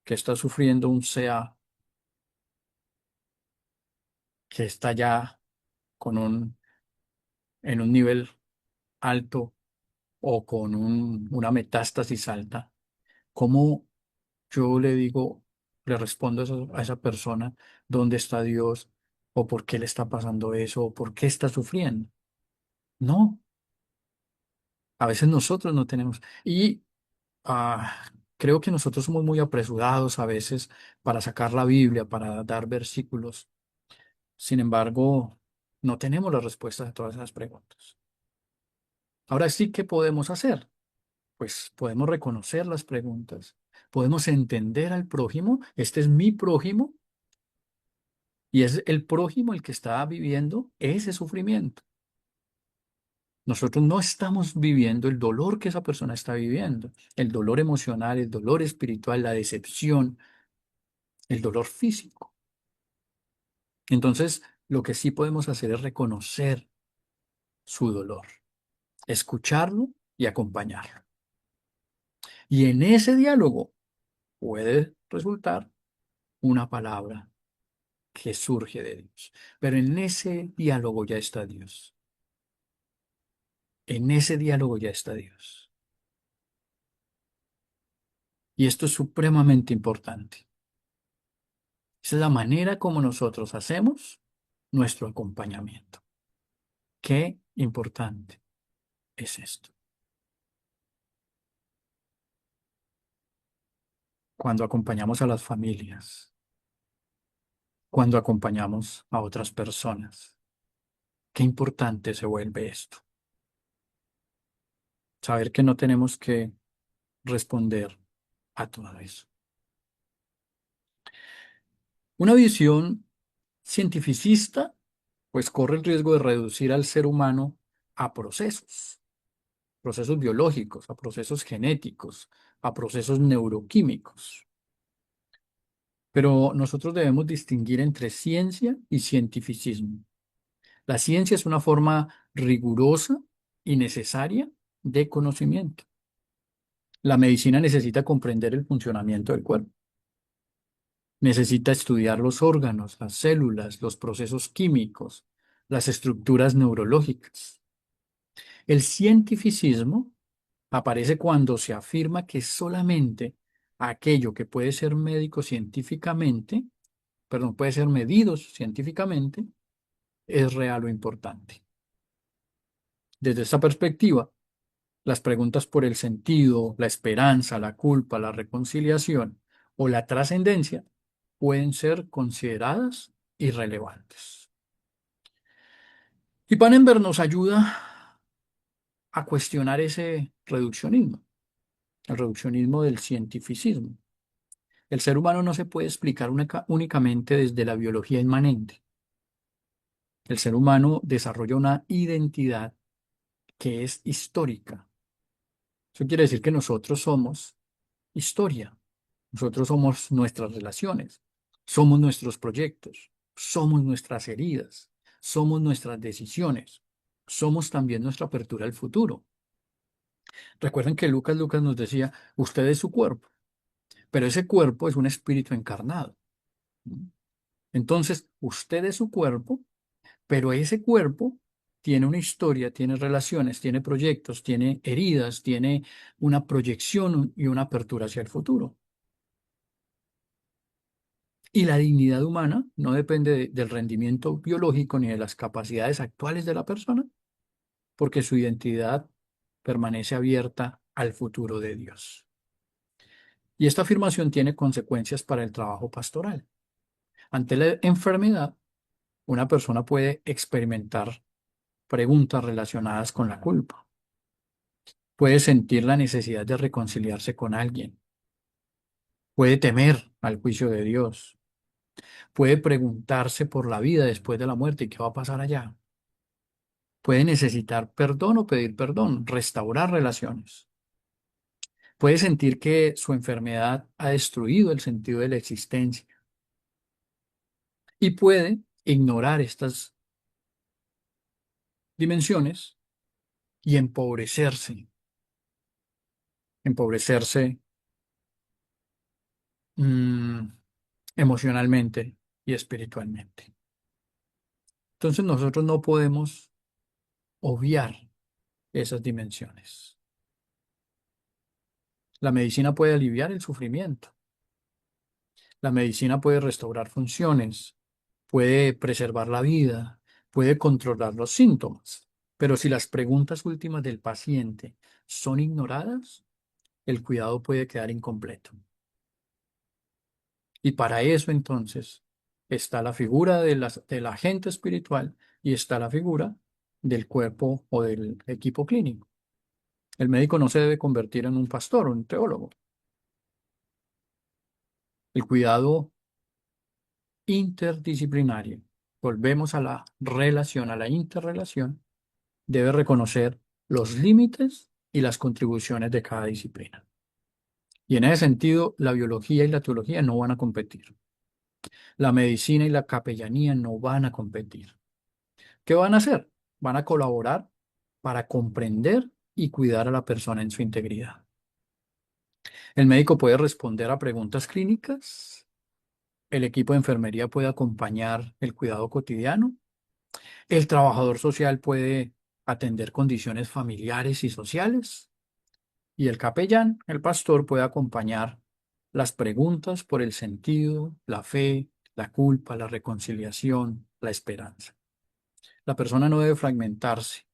que está sufriendo un CA, que está ya con en un nivel alto o con una metástasis alta? ¿Cómo yo le digo, le respondo a esa persona dónde está Dios o por qué le está pasando eso o por qué está sufriendo? No, a veces nosotros no tenemos. Y creo que nosotros somos muy apresurados a veces para sacar la Biblia, para dar versículos. Sin embargo, no tenemos las respuestas a todas esas preguntas. Ahora sí, ¿qué podemos hacer? Pues podemos reconocer las preguntas, podemos entender al prójimo, este es mi prójimo y es el prójimo el que está viviendo ese sufrimiento. Nosotros no estamos viviendo el dolor que esa persona está viviendo, el dolor emocional, el dolor espiritual, la decepción, el dolor físico. Entonces, lo que sí podemos hacer es reconocer su dolor, escucharlo y acompañarlo. Y en ese diálogo puede resultar una palabra que surge de Dios. Pero en ese diálogo ya está Dios. En ese diálogo ya está Dios. Y esto es supremamente importante. Esa es la manera como nosotros hacemos nuestro acompañamiento. Qué importante es esto. Cuando acompañamos a las familias, cuando acompañamos a otras personas, qué importante se vuelve esto. Saber que no tenemos que responder a todo eso. Una visión cientificista, pues corre el riesgo de reducir al ser humano a procesos biológicos, a procesos genéticos, a procesos neuroquímicos. Pero nosotros debemos distinguir entre ciencia y cientificismo. La ciencia es una forma rigurosa y necesaria de conocimiento. La medicina necesita comprender el funcionamiento del cuerpo. Necesita estudiar los órganos, las células, los procesos químicos, las estructuras neurológicas. El cientificismo aparece cuando se afirma que solamente aquello que puede ser médico científicamente, perdón, puede ser medido científicamente, es real o importante. Desde esta perspectiva, las preguntas por el sentido, la esperanza, la culpa, la reconciliación o la trascendencia pueden ser consideradas irrelevantes. Y Pannenberg nos ayuda a cuestionar ese reduccionismo, el reduccionismo del cientificismo. El ser humano no se puede explicar únicamente desde la biología inmanente. El ser humano desarrolla una identidad que es histórica. Eso quiere decir que nosotros somos historia. Nosotros somos nuestras relaciones, somos nuestros proyectos, somos nuestras heridas, somos nuestras decisiones, somos también nuestra apertura al futuro. Recuerden que Lucas nos decía, usted es su cuerpo, pero ese cuerpo es un espíritu encarnado. Entonces, usted es su cuerpo, pero ese cuerpo tiene una historia, tiene relaciones, tiene proyectos, tiene heridas, tiene una proyección y una apertura hacia el futuro. Y la dignidad humana no depende del rendimiento biológico ni de las capacidades actuales de la persona, porque su identidad permanece abierta al futuro de Dios. Y esta afirmación tiene consecuencias para el trabajo pastoral. Ante la enfermedad, una persona puede experimentar preguntas relacionadas con la culpa. Puede sentir la necesidad de reconciliarse con alguien. Puede temer al juicio de Dios. Puede preguntarse por la vida después de la muerte y qué va a pasar allá. Puede necesitar perdón o pedir perdón, restaurar relaciones. Puede sentir que su enfermedad ha destruido el sentido de la existencia. Y puede ignorar estas dimensiones y empobrecerse mm, emocionalmente y espiritualmente. Entonces nosotros no podemos obviar esas dimensiones. La medicina puede aliviar el sufrimiento. La medicina puede restaurar funciones, puede preservar la vida, puede controlar los síntomas. Pero si las preguntas últimas del paciente son ignoradas, el cuidado puede quedar incompleto. Y para eso entonces está la figura del agente espiritual y está la figura del cuerpo o del equipo clínico. El médico no se debe convertir en un pastor o un teólogo. El cuidado interdisciplinario, volvemos a la relación, a la interrelación, debe reconocer los límites y las contribuciones de cada disciplina. Y en ese sentido, la biología y la teología no van a competir. La medicina y la capellanía no van a competir. ¿Qué van a hacer? Van a colaborar para comprender y cuidar a la persona en su integridad. El médico puede responder a preguntas clínicas. El equipo de enfermería puede acompañar el cuidado cotidiano. El trabajador social puede atender condiciones familiares y sociales. Y el capellán, el pastor, puede acompañar las preguntas por el sentido, la fe, la culpa, la reconciliación, la esperanza. La persona no debe fragmentarse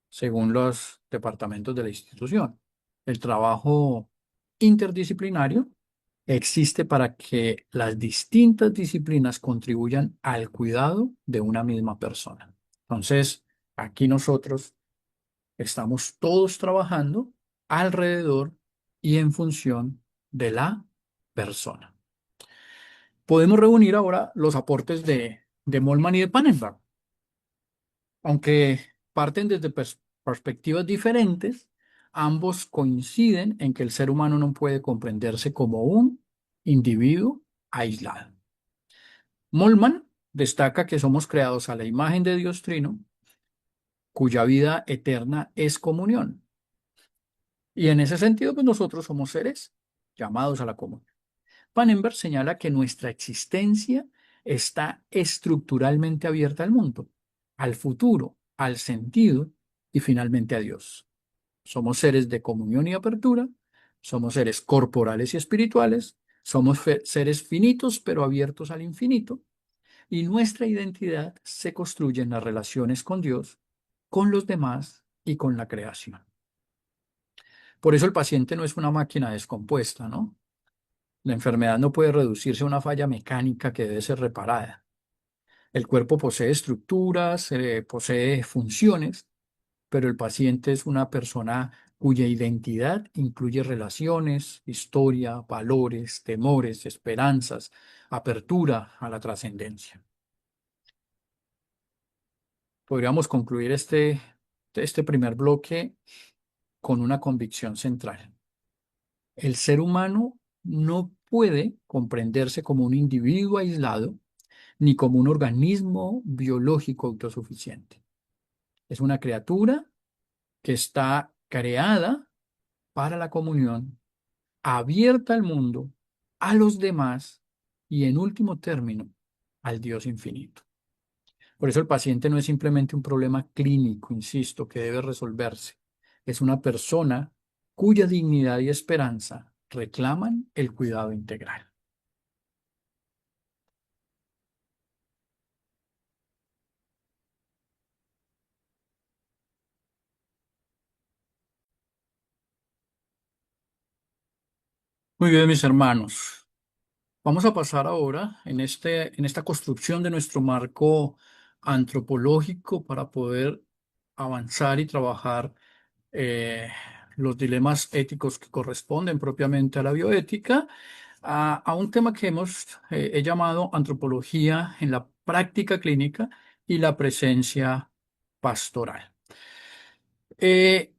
según los departamentos de la institución. El trabajo interdisciplinario existe para que las distintas disciplinas contribuyan al cuidado de una misma persona. Entonces, aquí nosotros estamos todos trabajando alrededor y en función de la persona. Podemos reunir ahora los aportes de Molman y de Pannenberg, aunque parten desde perspectivas diferentes, ambos coinciden en que el ser humano no puede comprenderse como un individuo aislado. Molman destaca que somos creados a la imagen de Dios Trino, cuya vida eterna es comunión. Y en ese sentido, pues nosotros somos seres llamados a la comunión. Pannenberg señala que nuestra existencia está estructuralmente abierta al mundo, al futuro, al sentido y finalmente a Dios. Somos seres de comunión y apertura, somos seres corporales y espirituales, somos seres finitos pero abiertos al infinito, y nuestra identidad se construye en las relaciones con Dios, con los demás y con la creación. Por eso el paciente no es una máquina descompuesta, ¿no? La enfermedad no puede reducirse a una falla mecánica que debe ser reparada. El cuerpo posee estructuras, posee funciones, pero el paciente es una persona cuya identidad incluye relaciones, historia, valores, temores, esperanzas, apertura a la trascendencia. Podríamos concluir este primer bloque con una convicción central. El ser humano no puede comprenderse como un individuo aislado ni como un organismo biológico autosuficiente. Es una criatura que está creada para la comunión, abierta al mundo, a los demás y, en último término, al Dios infinito. Por eso el paciente no es simplemente un problema clínico, insisto, que debe resolverse. Es una persona cuya dignidad y esperanza reclaman el cuidado integral. Muy bien, mis hermanos. Vamos a pasar ahora en esta construcción de nuestro marco antropológico para poder avanzar y trabajar eh, los dilemas éticos que corresponden propiamente a la bioética, a un tema que he llamado antropología en la práctica clínica y la presencia pastoral. Eh,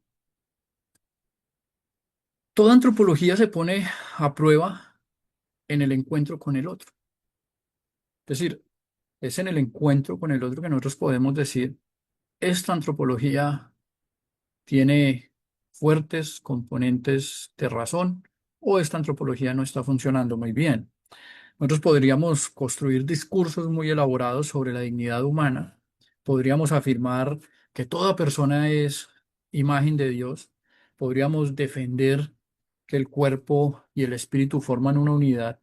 Toda antropología se pone a prueba en el encuentro con el otro. Es decir, es en el encuentro con el otro que nosotros podemos decir, esta antropología tiene fuertes componentes de razón o esta antropología no está funcionando muy bien. Nosotros podríamos construir discursos muy elaborados sobre la dignidad humana, podríamos afirmar que toda persona es imagen de Dios, podríamos defender que el cuerpo y el espíritu forman una unidad,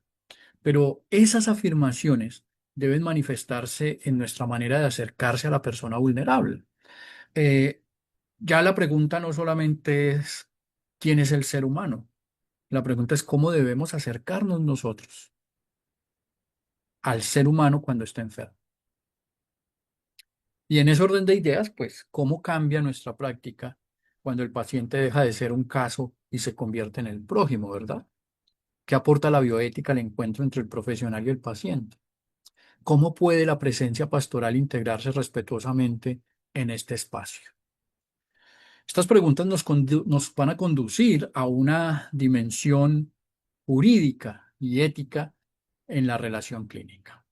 pero esas afirmaciones deben manifestarse en nuestra manera de acercarse a la persona vulnerable. Eh, ya la pregunta no solamente es quién es el ser humano, la pregunta es cómo debemos acercarnos nosotros al ser humano cuando está enfermo. Y en ese orden de ideas, pues, ¿cómo cambia nuestra práctica cuando el paciente deja de ser un caso y se convierte en el prójimo, ¿verdad? ¿Qué aporta la bioética al encuentro entre el profesional y el paciente? ¿Cómo puede la presencia pastoral integrarse respetuosamente en este espacio? Estas preguntas nos van a conducir a una dimensión jurídica y ética en la relación clínica.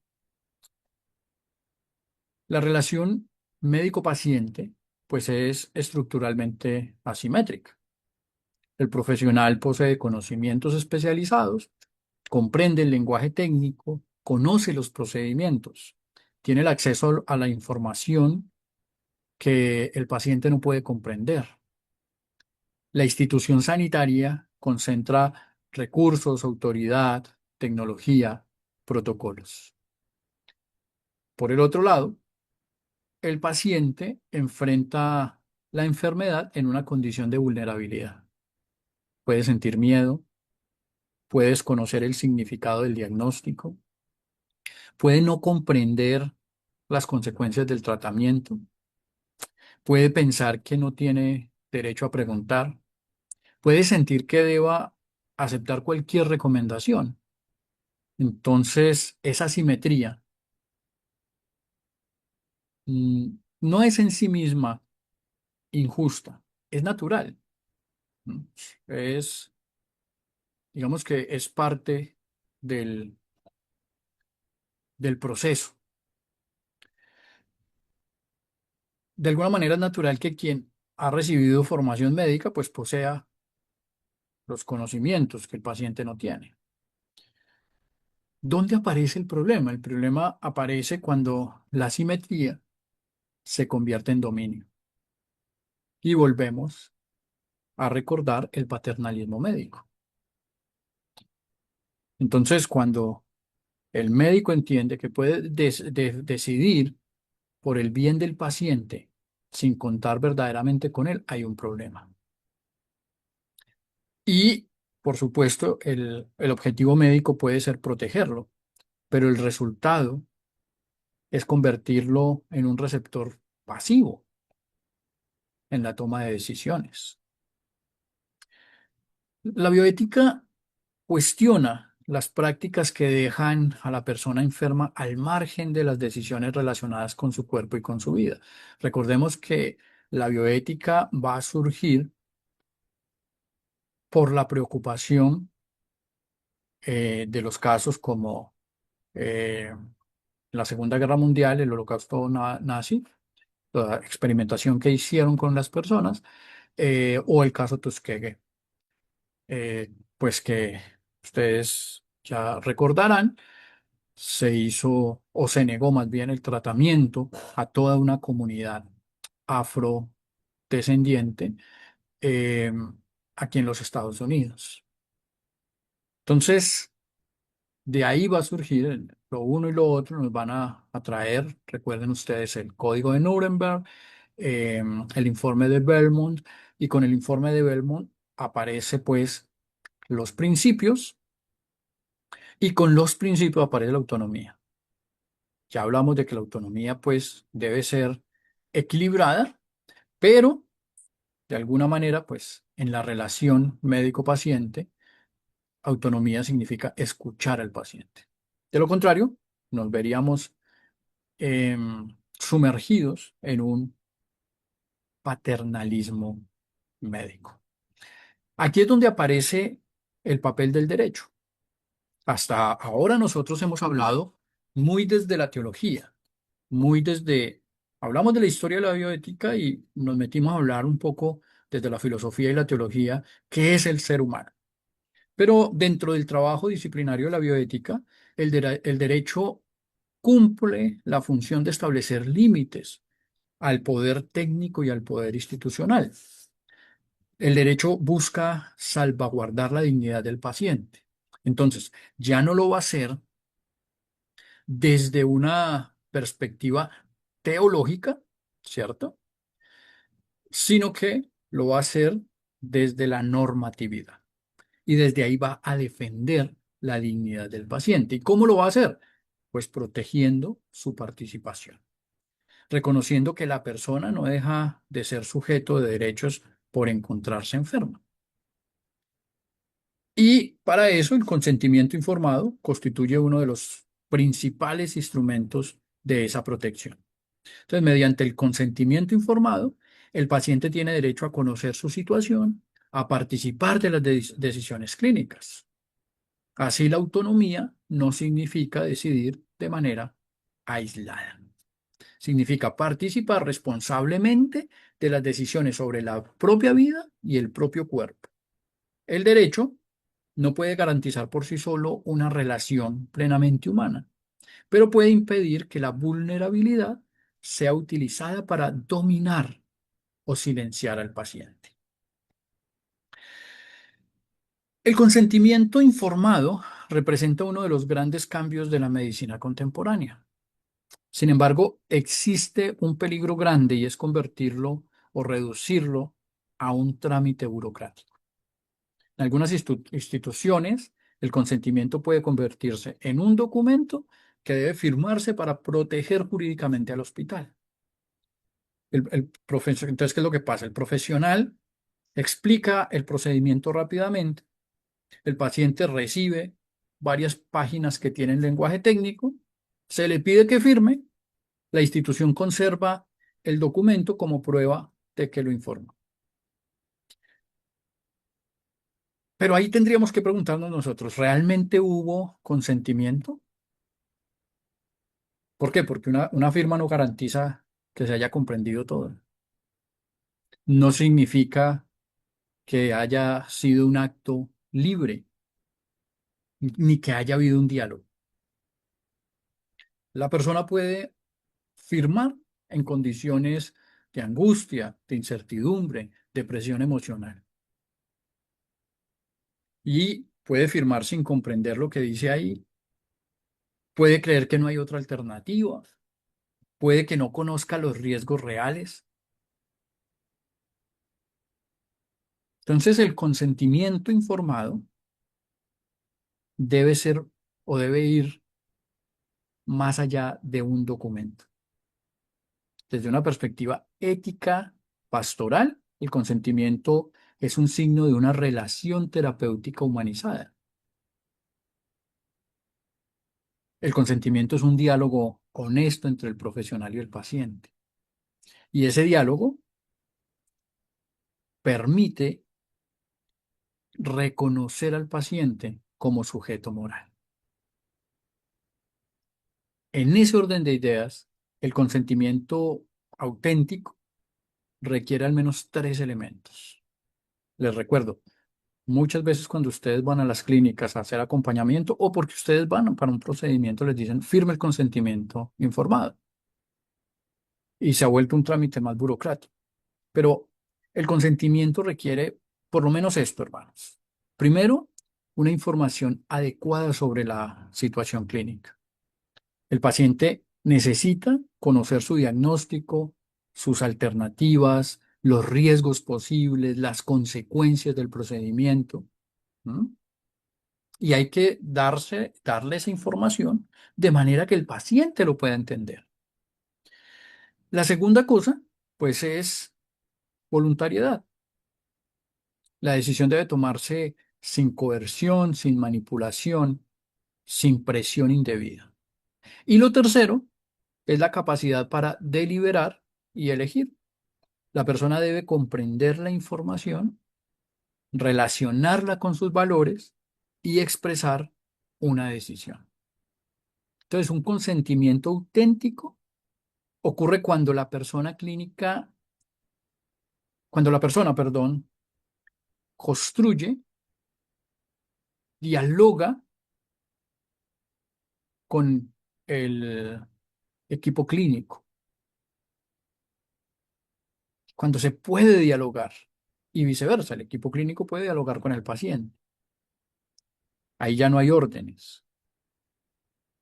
La relación médico-paciente, pues es estructuralmente asimétrica. El profesional posee conocimientos especializados, comprende el lenguaje técnico, conoce los procedimientos, tiene el acceso a la información que el paciente no puede comprender. La institución sanitaria concentra recursos, autoridad, tecnología, protocolos. Por el otro lado, el paciente enfrenta la enfermedad en una condición de vulnerabilidad. Puede sentir miedo, puede desconocer el significado del diagnóstico, puede no comprender las consecuencias del tratamiento, puede pensar que no tiene derecho a preguntar, puede sentir que deba aceptar cualquier recomendación. Entonces, esa simetría no es en sí misma injusta, es natural. ¿No? Es, digamos que es parte del, del proceso. De alguna manera es natural que quien ha recibido formación médica pues posea los conocimientos que el paciente no tiene. ¿Dónde aparece el problema? El problema aparece cuando la simetría se convierte en dominio. Y volvemos a recordar el paternalismo médico. Entonces, cuando el médico entiende que puede decidir por el bien del paciente sin contar verdaderamente con él, hay un problema. Y, por supuesto, el objetivo médico puede ser protegerlo, pero el resultado es convertirlo en un receptor pasivo en la toma de decisiones. La bioética cuestiona las prácticas que dejan a la persona enferma al margen de las decisiones relacionadas con su cuerpo y con su vida. Recordemos que la bioética va a surgir por la preocupación de los casos como eh, la Segunda Guerra Mundial, el Holocausto nazi, la experimentación que hicieron con las personas, o el caso Tuskegee, pues que ustedes ya recordarán, se hizo o se negó más bien el tratamiento a toda una comunidad afrodescendiente eh, aquí en los Estados Unidos. Entonces, de ahí va a surgir lo uno y lo otro, nos van a traer, recuerden ustedes, el Código de Nuremberg, el informe de Belmont, y con el informe de Belmont aparece pues los principios, y con los principios aparece la autonomía. Ya hablamos de que la autonomía pues debe ser equilibrada, pero de alguna manera pues en la relación médico-paciente, autonomía significa escuchar al paciente. De lo contrario, nos veríamos sumergidos en un paternalismo médico. Aquí es donde aparece el papel del derecho. Hasta ahora nosotros hemos hablado muy desde la teología, muy desde, hablamos de la historia de la bioética y nos metimos a hablar un poco desde la filosofía y la teología, qué es el ser humano. Pero dentro del trabajo disciplinario de la bioética, el derecho cumple la función de establecer límites al poder técnico y al poder institucional. El derecho busca salvaguardar la dignidad del paciente. Entonces, ya no lo va a hacer desde una perspectiva teológica, ¿cierto? Sino que lo va a hacer desde la normatividad. Y desde ahí va a defender la dignidad del paciente. ¿Y cómo lo va a hacer? Pues protegiendo su participación, reconociendo que la persona no deja de ser sujeto de derechos por encontrarse enferma. Y para eso el consentimiento informado constituye uno de los principales instrumentos de esa protección. Entonces, mediante el consentimiento informado, el paciente tiene derecho a conocer su situación, a participar de las decisiones clínicas. Así, la autonomía no significa decidir de manera aislada. Significa participar responsablemente de las decisiones sobre la propia vida y el propio cuerpo. El derecho no puede garantizar por sí solo una relación plenamente humana, pero puede impedir que la vulnerabilidad sea utilizada para dominar o silenciar al paciente. El consentimiento informado representa uno de los grandes cambios de la medicina contemporánea. Sin embargo, existe un peligro grande y es convertirlo o reducirlo a un trámite burocrático. En algunas instituciones, el consentimiento puede convertirse en un documento que debe firmarse para proteger jurídicamente al hospital. Entonces, ¿qué es lo que pasa? El profesional explica el procedimiento rápidamente, el paciente recibe varias páginas que tienen lenguaje técnico, se le pide que firme, la institución conserva el documento como prueba de que lo informa. Pero ahí tendríamos que preguntarnos nosotros, ¿realmente hubo consentimiento? ¿Por qué? Porque una firma no garantiza que se haya comprendido todo. No significa que haya sido un acto libre, ni que haya habido un diálogo. La persona puede firmar en condiciones de angustia, de incertidumbre, de presión emocional. Y puede firmar sin comprender lo que dice ahí. Puede creer que no hay otra alternativa. Puede que no conozca los riesgos reales. Entonces, el consentimiento informado debe ser o debe ir más allá de un documento. Desde una perspectiva ética pastoral, el consentimiento es un signo de una relación terapéutica humanizada. El consentimiento es un diálogo honesto entre el profesional y el paciente. Y ese diálogo permite reconocer al paciente como sujeto moral. En ese orden de ideas, el consentimiento auténtico requiere al menos tres elementos. Les recuerdo, muchas veces cuando ustedes van a las clínicas a hacer acompañamiento o porque ustedes van para un procedimiento, les dicen firme el consentimiento informado y se ha vuelto un trámite más burocrático. Pero el consentimiento requiere por lo menos esto, hermanos. Primero, una información adecuada sobre la situación clínica. El paciente necesita conocer su diagnóstico, sus alternativas, los riesgos posibles, las consecuencias del procedimiento. ¿M? Y hay que darle esa información de manera que el paciente lo pueda entender. La segunda cosa, pues, es voluntariedad. La decisión debe tomarse sin coerción, sin manipulación, sin presión indebida. Y lo tercero es la capacidad para deliberar y elegir. La persona debe comprender la información, relacionarla con sus valores y expresar una decisión. Entonces, un consentimiento auténtico ocurre cuando la persona, perdón, construye, dialoga con el equipo clínico, cuando se puede dialogar y viceversa, el equipo clínico puede dialogar con el paciente. Ahí ya no hay órdenes,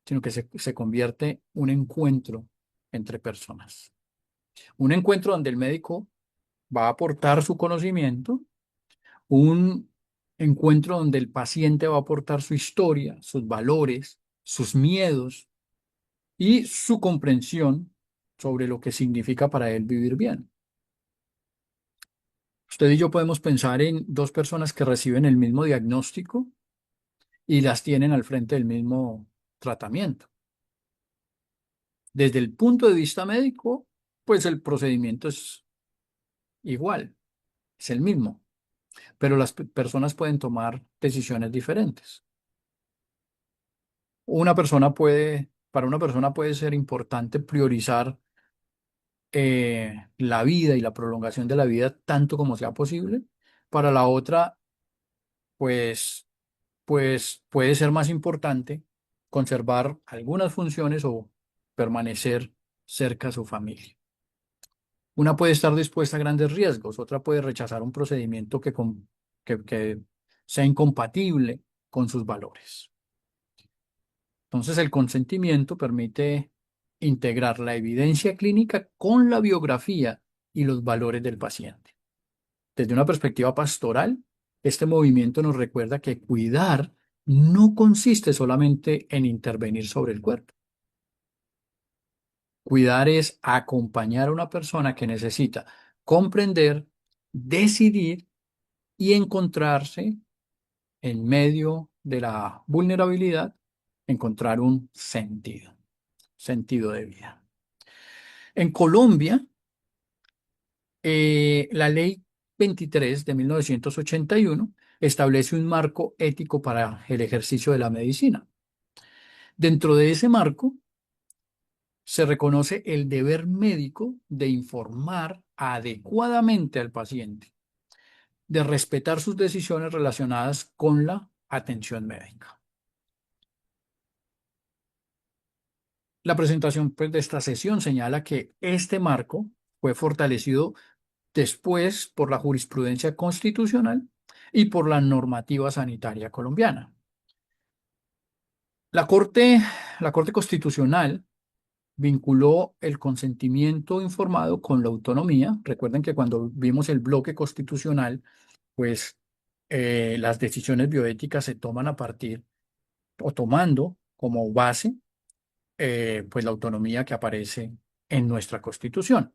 sino que se convierte un encuentro entre personas. Un encuentro donde el médico va a aportar su conocimiento, un encuentro donde el paciente va a aportar su historia, sus valores, sus miedos y su comprensión sobre lo que significa para él vivir bien. Usted y yo podemos pensar en dos personas que reciben el mismo diagnóstico y las tienen al frente del mismo tratamiento. Desde el punto de vista médico, pues el procedimiento es igual, es el mismo, pero las personas pueden tomar decisiones diferentes. Para una persona puede ser importante priorizar la vida y la prolongación de la vida tanto como sea posible. Para la otra, pues, pues puede ser más importante conservar algunas funciones o permanecer cerca a su familia. Una puede estar dispuesta a grandes riesgos, otra puede rechazar un procedimiento que sea incompatible con sus valores. Entonces, el consentimiento permite integrar la evidencia clínica con la biografía y los valores del paciente. Desde una perspectiva pastoral, este movimiento nos recuerda que cuidar no consiste solamente en intervenir sobre el cuerpo. Cuidar es acompañar a una persona que necesita comprender, decidir y encontrarse en medio de la vulnerabilidad, encontrar un sentido de vida. En Colombia, la ley 23 de 1981 establece un marco ético para el ejercicio de la medicina. Dentro de ese marco se reconoce el deber médico de informar adecuadamente al paciente, de respetar sus decisiones relacionadas con la atención médica. La presentación, pues, de esta sesión señala que este marco fue fortalecido después por la jurisprudencia constitucional y por la normativa sanitaria colombiana. La Corte, la Corte Constitucional vinculó el consentimiento informado con la autonomía. Recuerden que cuando vimos el bloque constitucional, pues las decisiones bioéticas se toman a partir o tomando como base pues la autonomía que aparece en nuestra Constitución,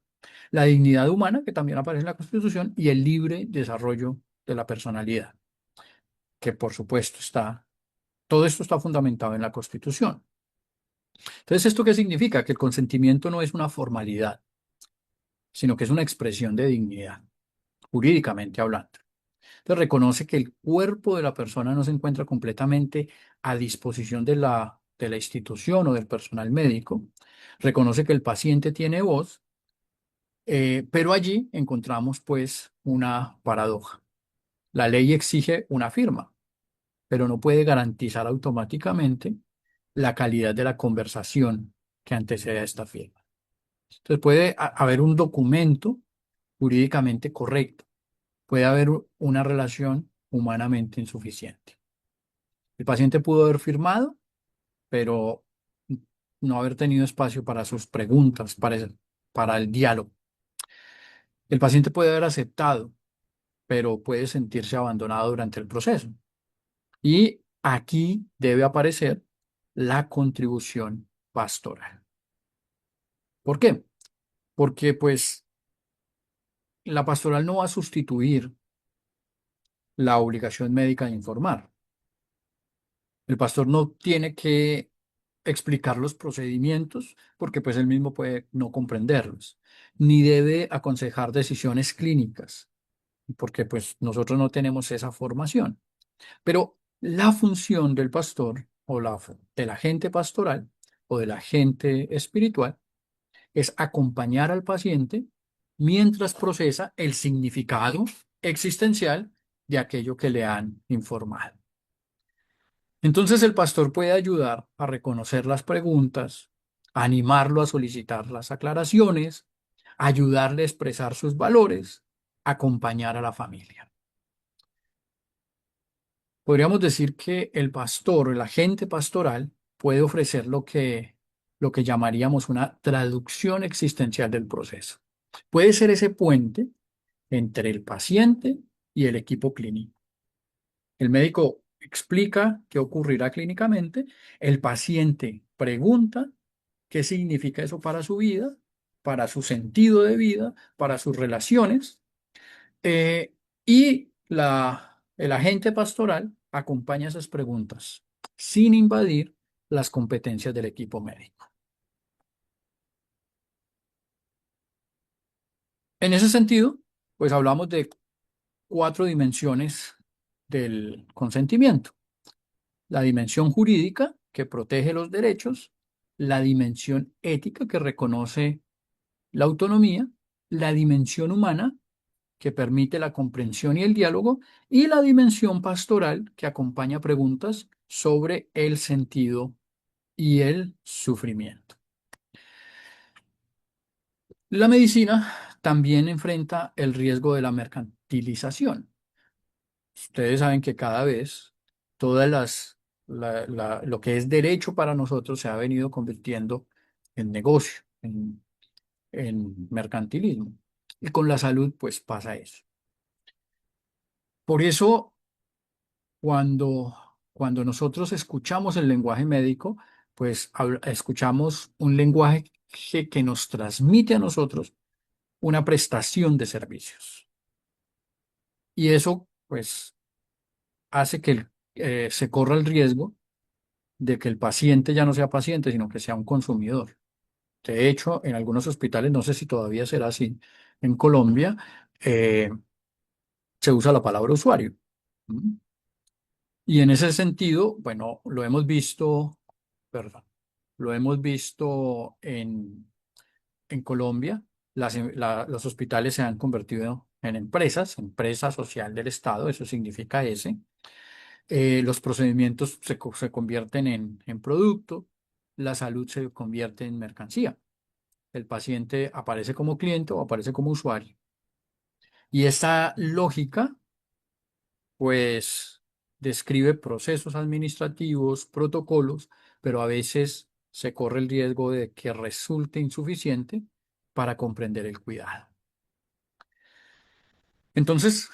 la dignidad humana que también aparece en la Constitución y el libre desarrollo de la personalidad, que por supuesto todo esto está fundamentado en la Constitución. Entonces, ¿esto qué significa? Que el consentimiento no es una formalidad, sino que es una expresión de dignidad, jurídicamente hablando. Entonces, reconoce que el cuerpo de la persona no se encuentra completamente a disposición de la institución o del personal médico. Reconoce que el paciente tiene voz, pero allí encontramos pues una paradoja. La ley exige una firma, pero no puede garantizar automáticamente la calidad de la conversación que antecede a esta firma. Entonces puede haber un documento jurídicamente correcto, puede haber una relación humanamente insuficiente. El paciente pudo haber firmado, pero no haber tenido espacio para sus preguntas, para el diálogo. El paciente puede haber aceptado, pero puede sentirse abandonado durante el proceso. Y aquí debe aparecer la contribución pastoral. ¿Por qué? Porque pues la pastoral no va a sustituir la obligación médica de informar. El pastor no tiene que explicar los procedimientos porque pues él mismo puede no comprenderlos, ni debe aconsejar decisiones clínicas porque pues nosotros no tenemos esa formación. Pero la función del pastor o del agente pastoral o del agente espiritual es acompañar al paciente mientras procesa el significado existencial de aquello que le han informado. Entonces el pastor puede ayudar a reconocer las preguntas, animarlo a solicitar las aclaraciones, ayudarle a expresar sus valores, acompañar a la familia. Podríamos decir que el pastor, el agente pastoral, puede ofrecer lo que llamaríamos una traducción existencial del proceso. Puede ser ese puente entre el paciente y el equipo clínico. El médico explica qué ocurrirá clínicamente, el paciente pregunta qué significa eso para su vida, para su sentido de vida, para sus relaciones, y el agente pastoral acompaña esas preguntas sin invadir las competencias del equipo médico. En ese sentido, pues hablamos de 4 dimensiones del consentimiento. La dimensión jurídica, que protege los derechos, la dimensión ética, que reconoce la autonomía, la dimensión humana, que permite la comprensión y el diálogo, y la dimensión pastoral, que acompaña preguntas sobre el sentido y el sufrimiento. La medicina también enfrenta el riesgo de la mercantilización. Ustedes saben que cada vez todas lo que es derecho para nosotros se ha venido convirtiendo en negocio, en mercantilismo. Y con la salud, pues pasa eso. Por eso, cuando, cuando nosotros escuchamos el lenguaje médico, pues escuchamos un lenguaje lenguaje que nos transmite a nosotros una prestación de servicios. Y eso, pues, hace que se corra el riesgo de que el paciente ya no sea paciente, sino que sea un consumidor. De hecho, en algunos hospitales, no sé si todavía será así, en Colombia, eh, se usa la palabra usuario. ¿Mm? Y en ese sentido, bueno, lo hemos visto, perdón, lo hemos visto en Colombia. Los hospitales se han convertido en empresas, empresa social del Estado, eso significa ese. Los procedimientos se convierten en producto, la salud se convierte en mercancía. El paciente aparece como cliente o aparece como usuario. Y esta lógica, pues, describe procesos administrativos, protocolos, pero a veces se corre el riesgo de que resulte insuficiente para comprender el cuidado. Entonces,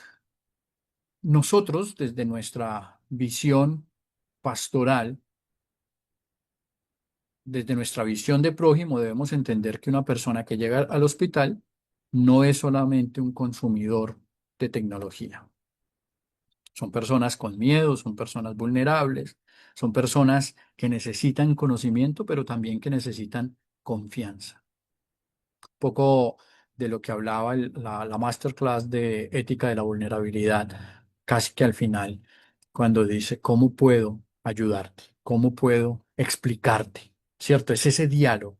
nosotros, desde nuestra visión pastoral, desde nuestra visión de prójimo, debemos entender que una persona que llega al hospital no es solamente un consumidor de tecnología. Son personas con miedo, son personas vulnerables, son personas que necesitan conocimiento, pero también que necesitan confianza. Un poco de lo que hablaba la masterclass de ética de la vulnerabilidad, casi que al final, cuando dice, ¿cómo puedo ayudarte? ¿Cómo puedo explicarte? ¿Cierto? Es ese diálogo.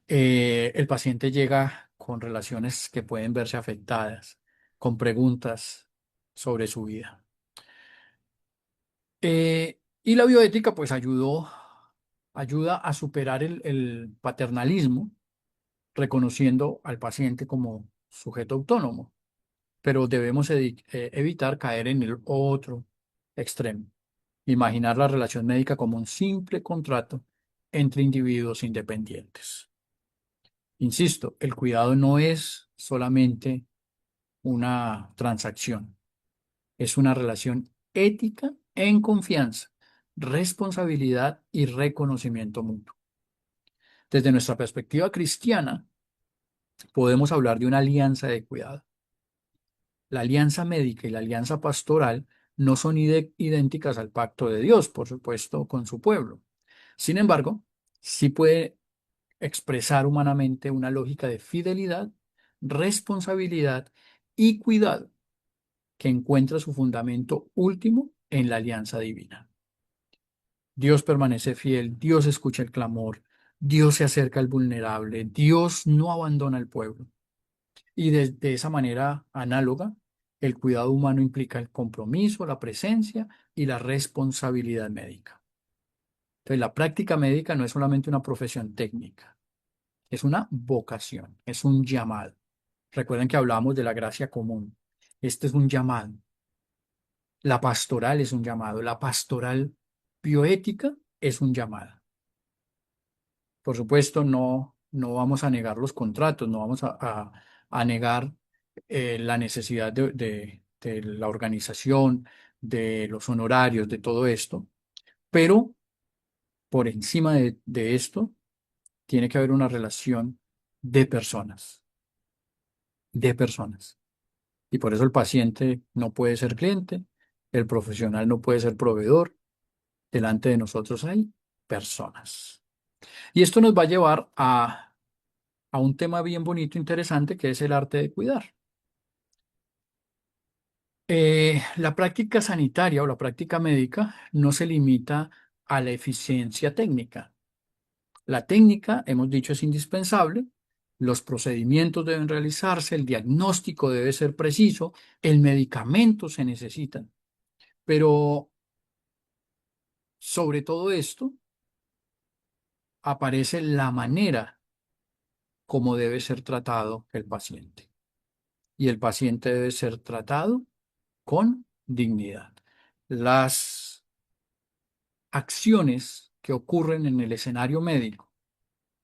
El paciente llega con relaciones que pueden verse afectadas, con preguntas sobre su vida. Y la bioética pues ayuda a superar el paternalismo, reconociendo al paciente como sujeto autónomo, pero debemos evitar caer en el otro extremo, imaginar la relación médica como un simple contrato entre individuos independientes. Insisto, el cuidado no es solamente una transacción, es una relación ética en confianza, responsabilidad y reconocimiento mutuo. Desde nuestra perspectiva cristiana, podemos hablar de una alianza de cuidado. La alianza médica y la alianza pastoral no son idénticas al pacto de Dios, por supuesto, con su pueblo. Sin embargo, sí puede expresar humanamente una lógica de fidelidad, responsabilidad y cuidado que encuentra su fundamento último en la alianza divina. Dios permanece fiel, Dios escucha el clamor, Dios se acerca al vulnerable, Dios no abandona al pueblo. Y de esa manera análoga, el cuidado humano implica el compromiso, la presencia y la responsabilidad médica. Entonces, la práctica médica no es solamente una profesión técnica, es una vocación, es un llamado. Recuerden que hablamos de la gracia común. Este es un llamado. La pastoral es un llamado. La pastoral bioética es un llamado. Por supuesto, no vamos a negar los contratos, no vamos a negar la necesidad de la organización, de los honorarios, de todo esto, pero por encima de esto tiene que haber una relación de personas, de personas. Y por eso el paciente no puede ser cliente, el profesional no puede ser proveedor, delante de nosotros hay personas. Y esto nos va a llevar a un tema bien bonito, interesante, que es el arte de cuidar. La práctica sanitaria o la práctica médica no se limita a la eficiencia técnica. La técnica, hemos dicho, es indispensable, los procedimientos deben realizarse, el diagnóstico debe ser preciso, el medicamento se necesita, pero sobre todo esto aparece la manera como debe ser tratado el paciente. Y el paciente debe ser tratado con dignidad. Las acciones que ocurren en el escenario médico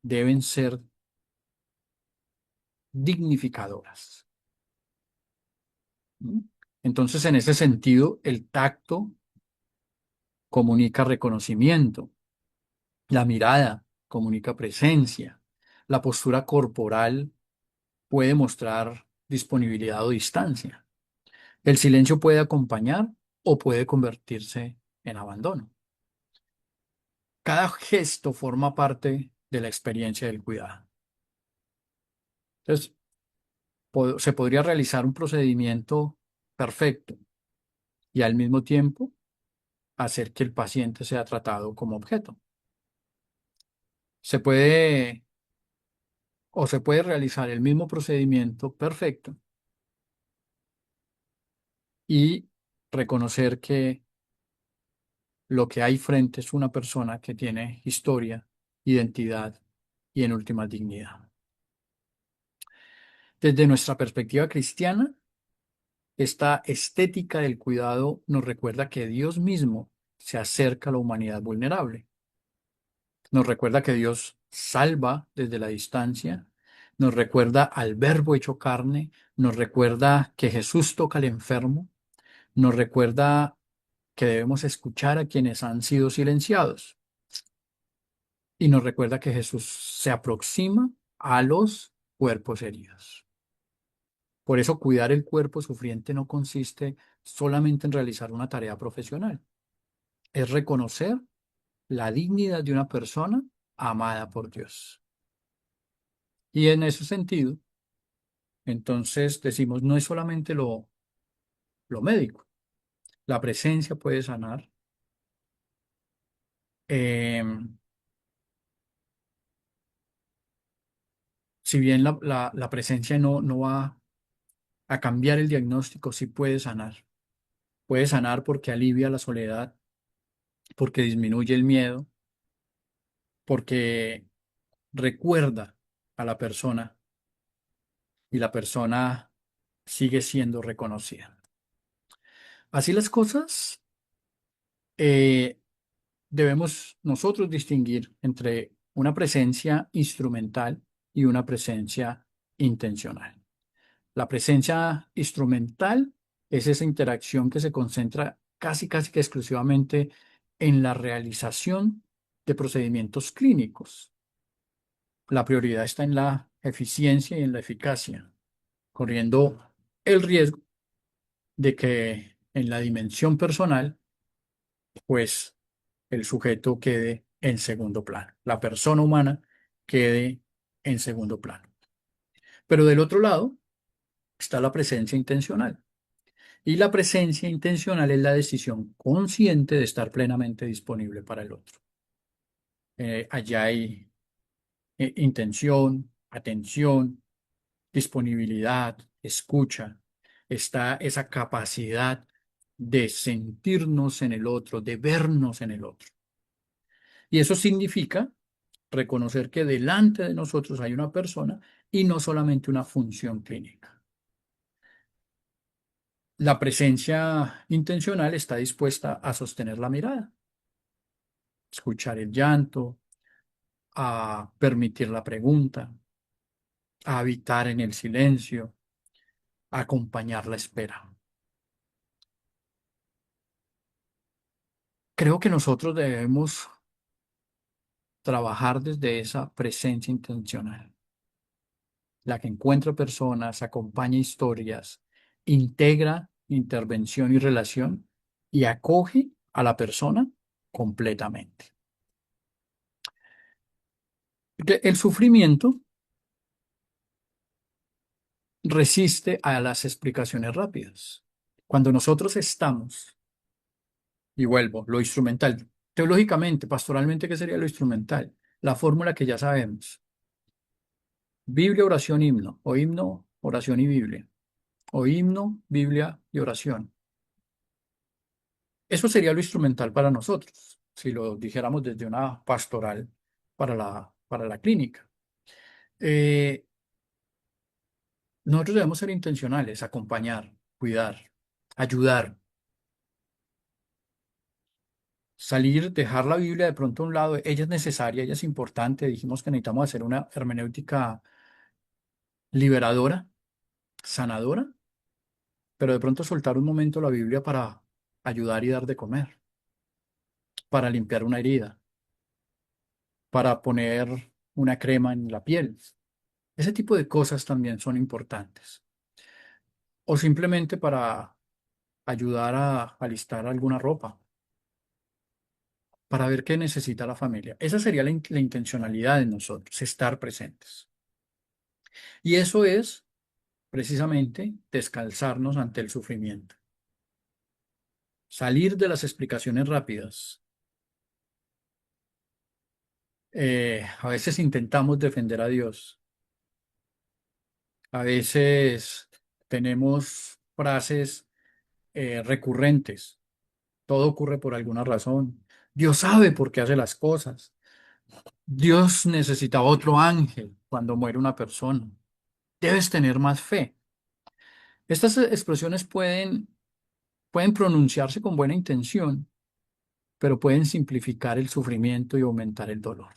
deben ser dignificadoras. ¿Mm? Entonces, en ese sentido, el tacto comunica reconocimiento, la mirada comunica presencia, La postura corporal puede mostrar disponibilidad o distancia. El silencio puede acompañar o puede convertirse en abandono. Cada gesto forma parte de la experiencia del cuidado. Entonces, se podría realizar un procedimiento perfecto y al mismo tiempo hacer que el paciente sea tratado como objeto. Se puede se puede realizar el mismo procedimiento perfecto y reconocer que lo que hay frente es una persona que tiene historia, identidad y en última dignidad. Desde nuestra perspectiva cristiana, esta estética del cuidado nos recuerda que Dios mismo se acerca a la humanidad vulnerable. Nos recuerda que Dios salva desde la distancia, nos recuerda al Verbo hecho carne, nos recuerda que Jesús toca al enfermo, nos recuerda que debemos escuchar a quienes han sido silenciados y nos recuerda que Jesús se aproxima a los cuerpos heridos. Por eso cuidar el cuerpo sufriente no consiste solamente en realizar una tarea profesional, es reconocer la dignidad de una persona amada por Dios. Y en ese sentido, entonces decimos, no es solamente lo médico, la presencia puede sanar. Em, si bien la presencia no va a cambiar el diagnóstico, sí puede sanar. Puede sanar porque alivia la soledad, porque disminuye el miedo, porque recuerda a la persona y la persona sigue siendo reconocida. Así las cosas, eh, debemos nosotros distinguir entre una presencia instrumental y una presencia intencional. La presencia instrumental es esa interacción que se concentra casi que exclusivamente en la realización de procedimientos clínicos. La prioridad está en la eficiencia y en la eficacia, corriendo el riesgo de que en la dimensión personal, pues el sujeto quede en segundo plano, la persona humana quede en segundo plano. Pero del otro lado está la presencia intencional. Y la presencia intencional es la decisión consciente de estar plenamente disponible para el otro. Allá hay intención, atención, disponibilidad, escucha. Está esa capacidad de sentirnos en el otro, de vernos en el otro. Y eso significa reconocer que delante de nosotros hay una persona y no solamente una función clínica. La presencia intencional está dispuesta a sostener la mirada, escuchar el llanto, a permitir la pregunta, a habitar en el silencio, a acompañar la espera. Creo que nosotros debemos trabajar desde esa presencia intencional, la que encuentra personas, acompaña historias, integra intervención y relación y acoge a la persona completamente. Porque el sufrimiento resiste a las explicaciones rápidas. Cuando nosotros estamos, y vuelvo, lo instrumental, teológicamente, pastoralmente, ¿qué sería lo instrumental? La fórmula que ya sabemos. Biblia, oración, himno, o himno, oración y Biblia, o himno, Biblia y oración. Eso sería lo instrumental para nosotros, si lo dijéramos desde una pastoral para la clínica. Eh, Nosotros debemos ser intencionales, acompañar, cuidar, ayudar, salir, dejar la Biblia de pronto a un lado. Ella es necesaria, ella es importante. Dijimos que necesitamos hacer una hermenéutica liberadora, sanadora, pero de pronto soltar un momento la Biblia para ayudar y dar de comer, para limpiar una herida, para poner una crema en la piel. Ese tipo de cosas también son importantes. O simplemente para ayudar a alistar alguna ropa, para ver qué necesita la familia. Esa sería la intencionalidad de nosotros, estar presentes. Y eso es precisamente descalzarnos ante el sufrimiento, salir de las explicaciones rápidas. A veces intentamos defender a Dios, a veces tenemos frases recurrentes. Todo ocurre por alguna razón. Dios sabe por qué hace las cosas. Dios necesita otro ángel cuando muere una persona. Debes tener más fe. Estas expresiones pueden pronunciarse con buena intención, pero pueden simplificar el sufrimiento y aumentar el dolor.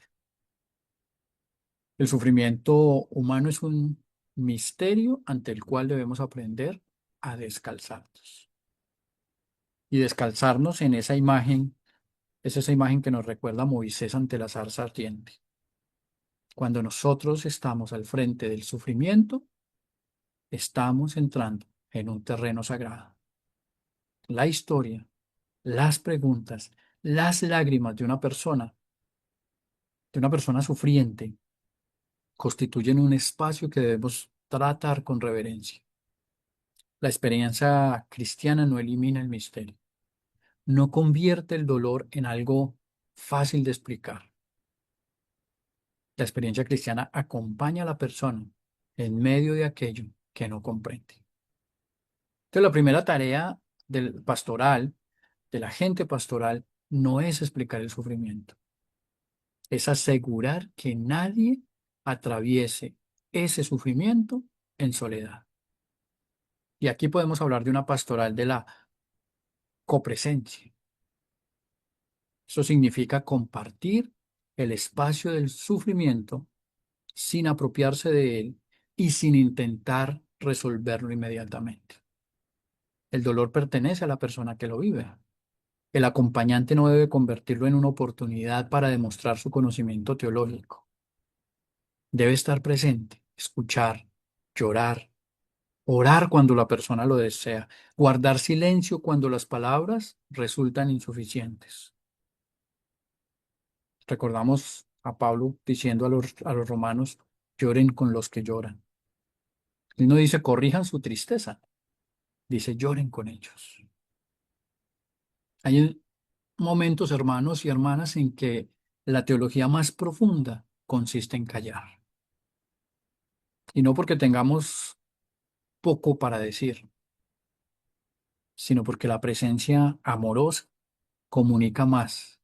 El sufrimiento humano es un misterio ante el cual debemos aprender a descalzarnos. Y descalzarnos en esa imagen, es esa imagen que nos recuerda a Moisés ante la zarza ardiente. Cuando nosotros estamos al frente del sufrimiento, estamos entrando en un terreno sagrado. La historia, las preguntas, las lágrimas de una persona sufriente, constituyen un espacio que debemos tratar con reverencia. La experiencia cristiana no elimina el misterio, no convierte el dolor en algo fácil de explicar. La experiencia cristiana acompaña a la persona en medio de aquello que no comprende. Entonces, la primera tarea del pastoral, de la gente pastoral, no es explicar el sufrimiento, es asegurar que nadie atraviese ese sufrimiento en soledad. Y aquí podemos hablar de una pastoral de la copresencia. Eso significa compartir el espacio del sufrimiento sin apropiarse de él y sin intentar resolverlo inmediatamente. El dolor pertenece a la persona que lo vive. El acompañante no debe convertirlo en una oportunidad para demostrar su conocimiento teológico. Debe estar presente, escuchar, llorar, orar cuando la persona lo desea, guardar silencio cuando las palabras resultan insuficientes. Recordamos a Pablo diciendo a los romanos, lloren con los que lloran. Él no dice corrijan su tristeza, dice lloren con ellos. Hay momentos, hermanos y hermanas, en que la teología más profunda consiste en callar. Y no porque tengamos poco para decir, sino porque la presencia amorosa comunica más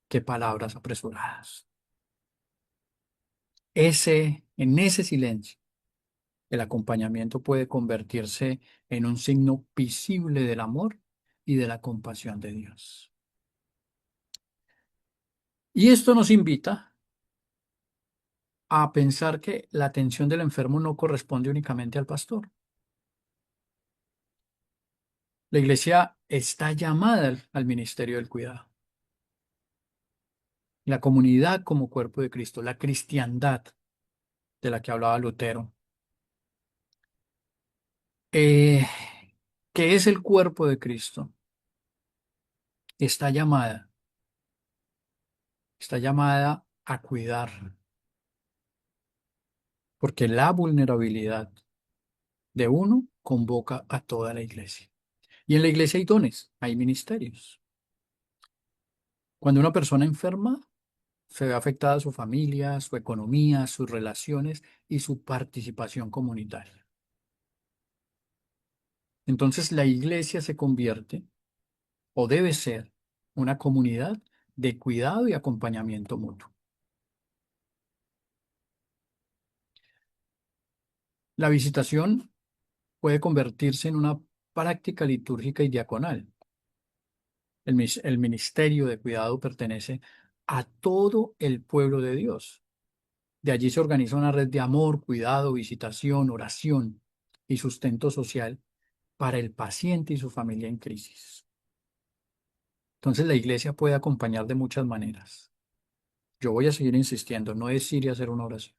que palabras apresuradas. En ese silencio, el acompañamiento puede convertirse en un signo visible del amor y de la compasión de Dios. Y esto nos invita a pensar que la atención del enfermo no corresponde únicamente al pastor. La iglesia está llamada al ministerio del cuidado. La comunidad como cuerpo de Cristo, la cristiandad de la que hablaba Lutero, eh, que es el cuerpo de Cristo, está llamada, está llamada a cuidar, porque la vulnerabilidad de uno convoca a toda la iglesia. Y en la iglesia hay dones, hay ministerios. Cuando una persona enferma, se ve afectada su familia, su economía, sus relaciones y su participación comunitaria. Entonces la iglesia se convierte o debe ser una comunidad de cuidado y acompañamiento mutuo. La visitación puede convertirse en una práctica litúrgica y diaconal. El ministerio de cuidado pertenece a todo el pueblo de Dios. De allí se organiza una red de amor, cuidado, visitación, oración y sustento social para el paciente y su familia en crisis. Entonces la iglesia puede acompañar de muchas maneras. yo voy a seguir insistiendo, no es ir y hacer una oración.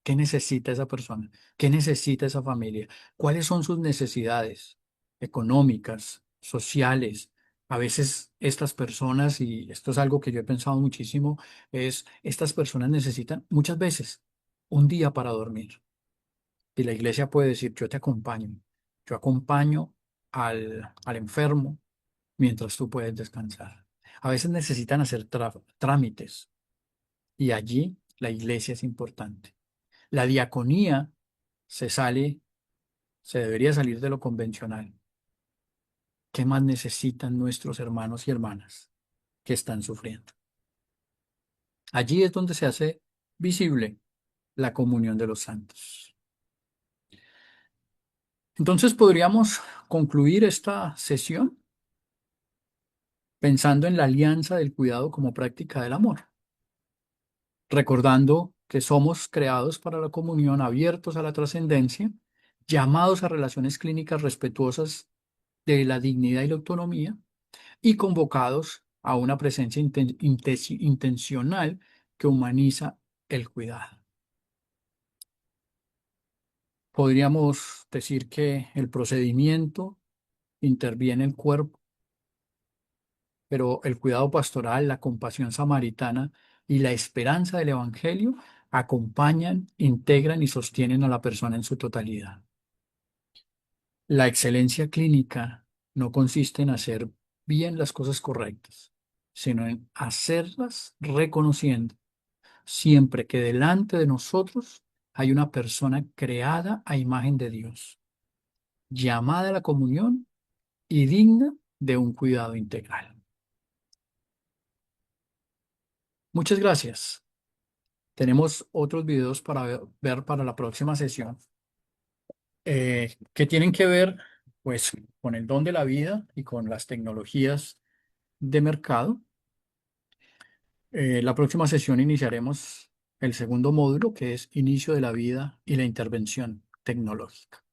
¿Qué necesita esa persona? ¿Qué necesita esa familia? ¿Cuáles son sus necesidades económicas, sociales? A veces estas personas, y esto es algo que yo he pensado muchísimo, es estas personas necesitan muchas veces un día para dormir. Y la iglesia puede decir, yo te acompaño. Yo acompaño al enfermo mientras tú puedes descansar. A veces necesitan hacer trámites y allí la iglesia es importante. La diaconía se sale, se debería salir de lo convencional. ¿Qué más necesitan nuestros hermanos y hermanas que están sufriendo? Allí es donde se hace visible la comunión de los santos. Entonces podríamos concluir esta sesión pensando en la alianza del cuidado como práctica del amor, recordando que somos creados para la comunión, abiertos a la trascendencia, llamados a relaciones clínicas respetuosas de la dignidad y la autonomía y convocados a una presencia intencional que humaniza el cuidado. Podríamos decir que el procedimiento interviene el cuerpo, pero el cuidado pastoral, la compasión samaritana y la esperanza del Evangelio acompañan, integran y sostienen a la persona en su totalidad. La excelencia clínica no consiste en hacer bien las cosas correctas, sino en hacerlas reconociendo siempre que delante de nosotros hay una persona creada a imagen de Dios, llamada a la comunión y digna de un cuidado integral. Muchas gracias. Tenemos otros videos para ver para la próxima sesión, que tienen que ver pues con el don de la vida y con las tecnologías de mercado. La próxima sesión iniciaremos el segundo módulo, que es inicio de la vida y la intervención tecnológica.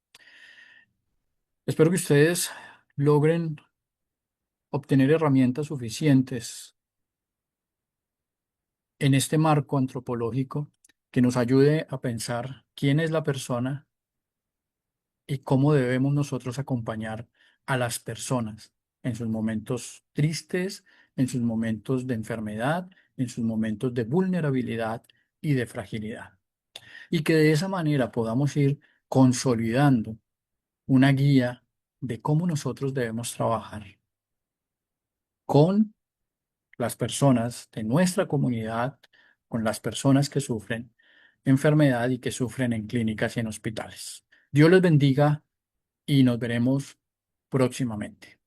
Espero que ustedes logren obtener herramientas suficientes en este marco antropológico que nos ayude a pensar quién es la persona y cómo debemos nosotros acompañar a las personas en sus momentos tristes, en sus momentos de enfermedad, en sus momentos de vulnerabilidad y de fragilidad. Y que de esa manera podamos ir consolidando una guía de cómo nosotros debemos trabajar con las personas de nuestra comunidad, con las personas que sufren enfermedad y que sufren en clínicas y en hospitales. Dios les bendiga y nos veremos próximamente.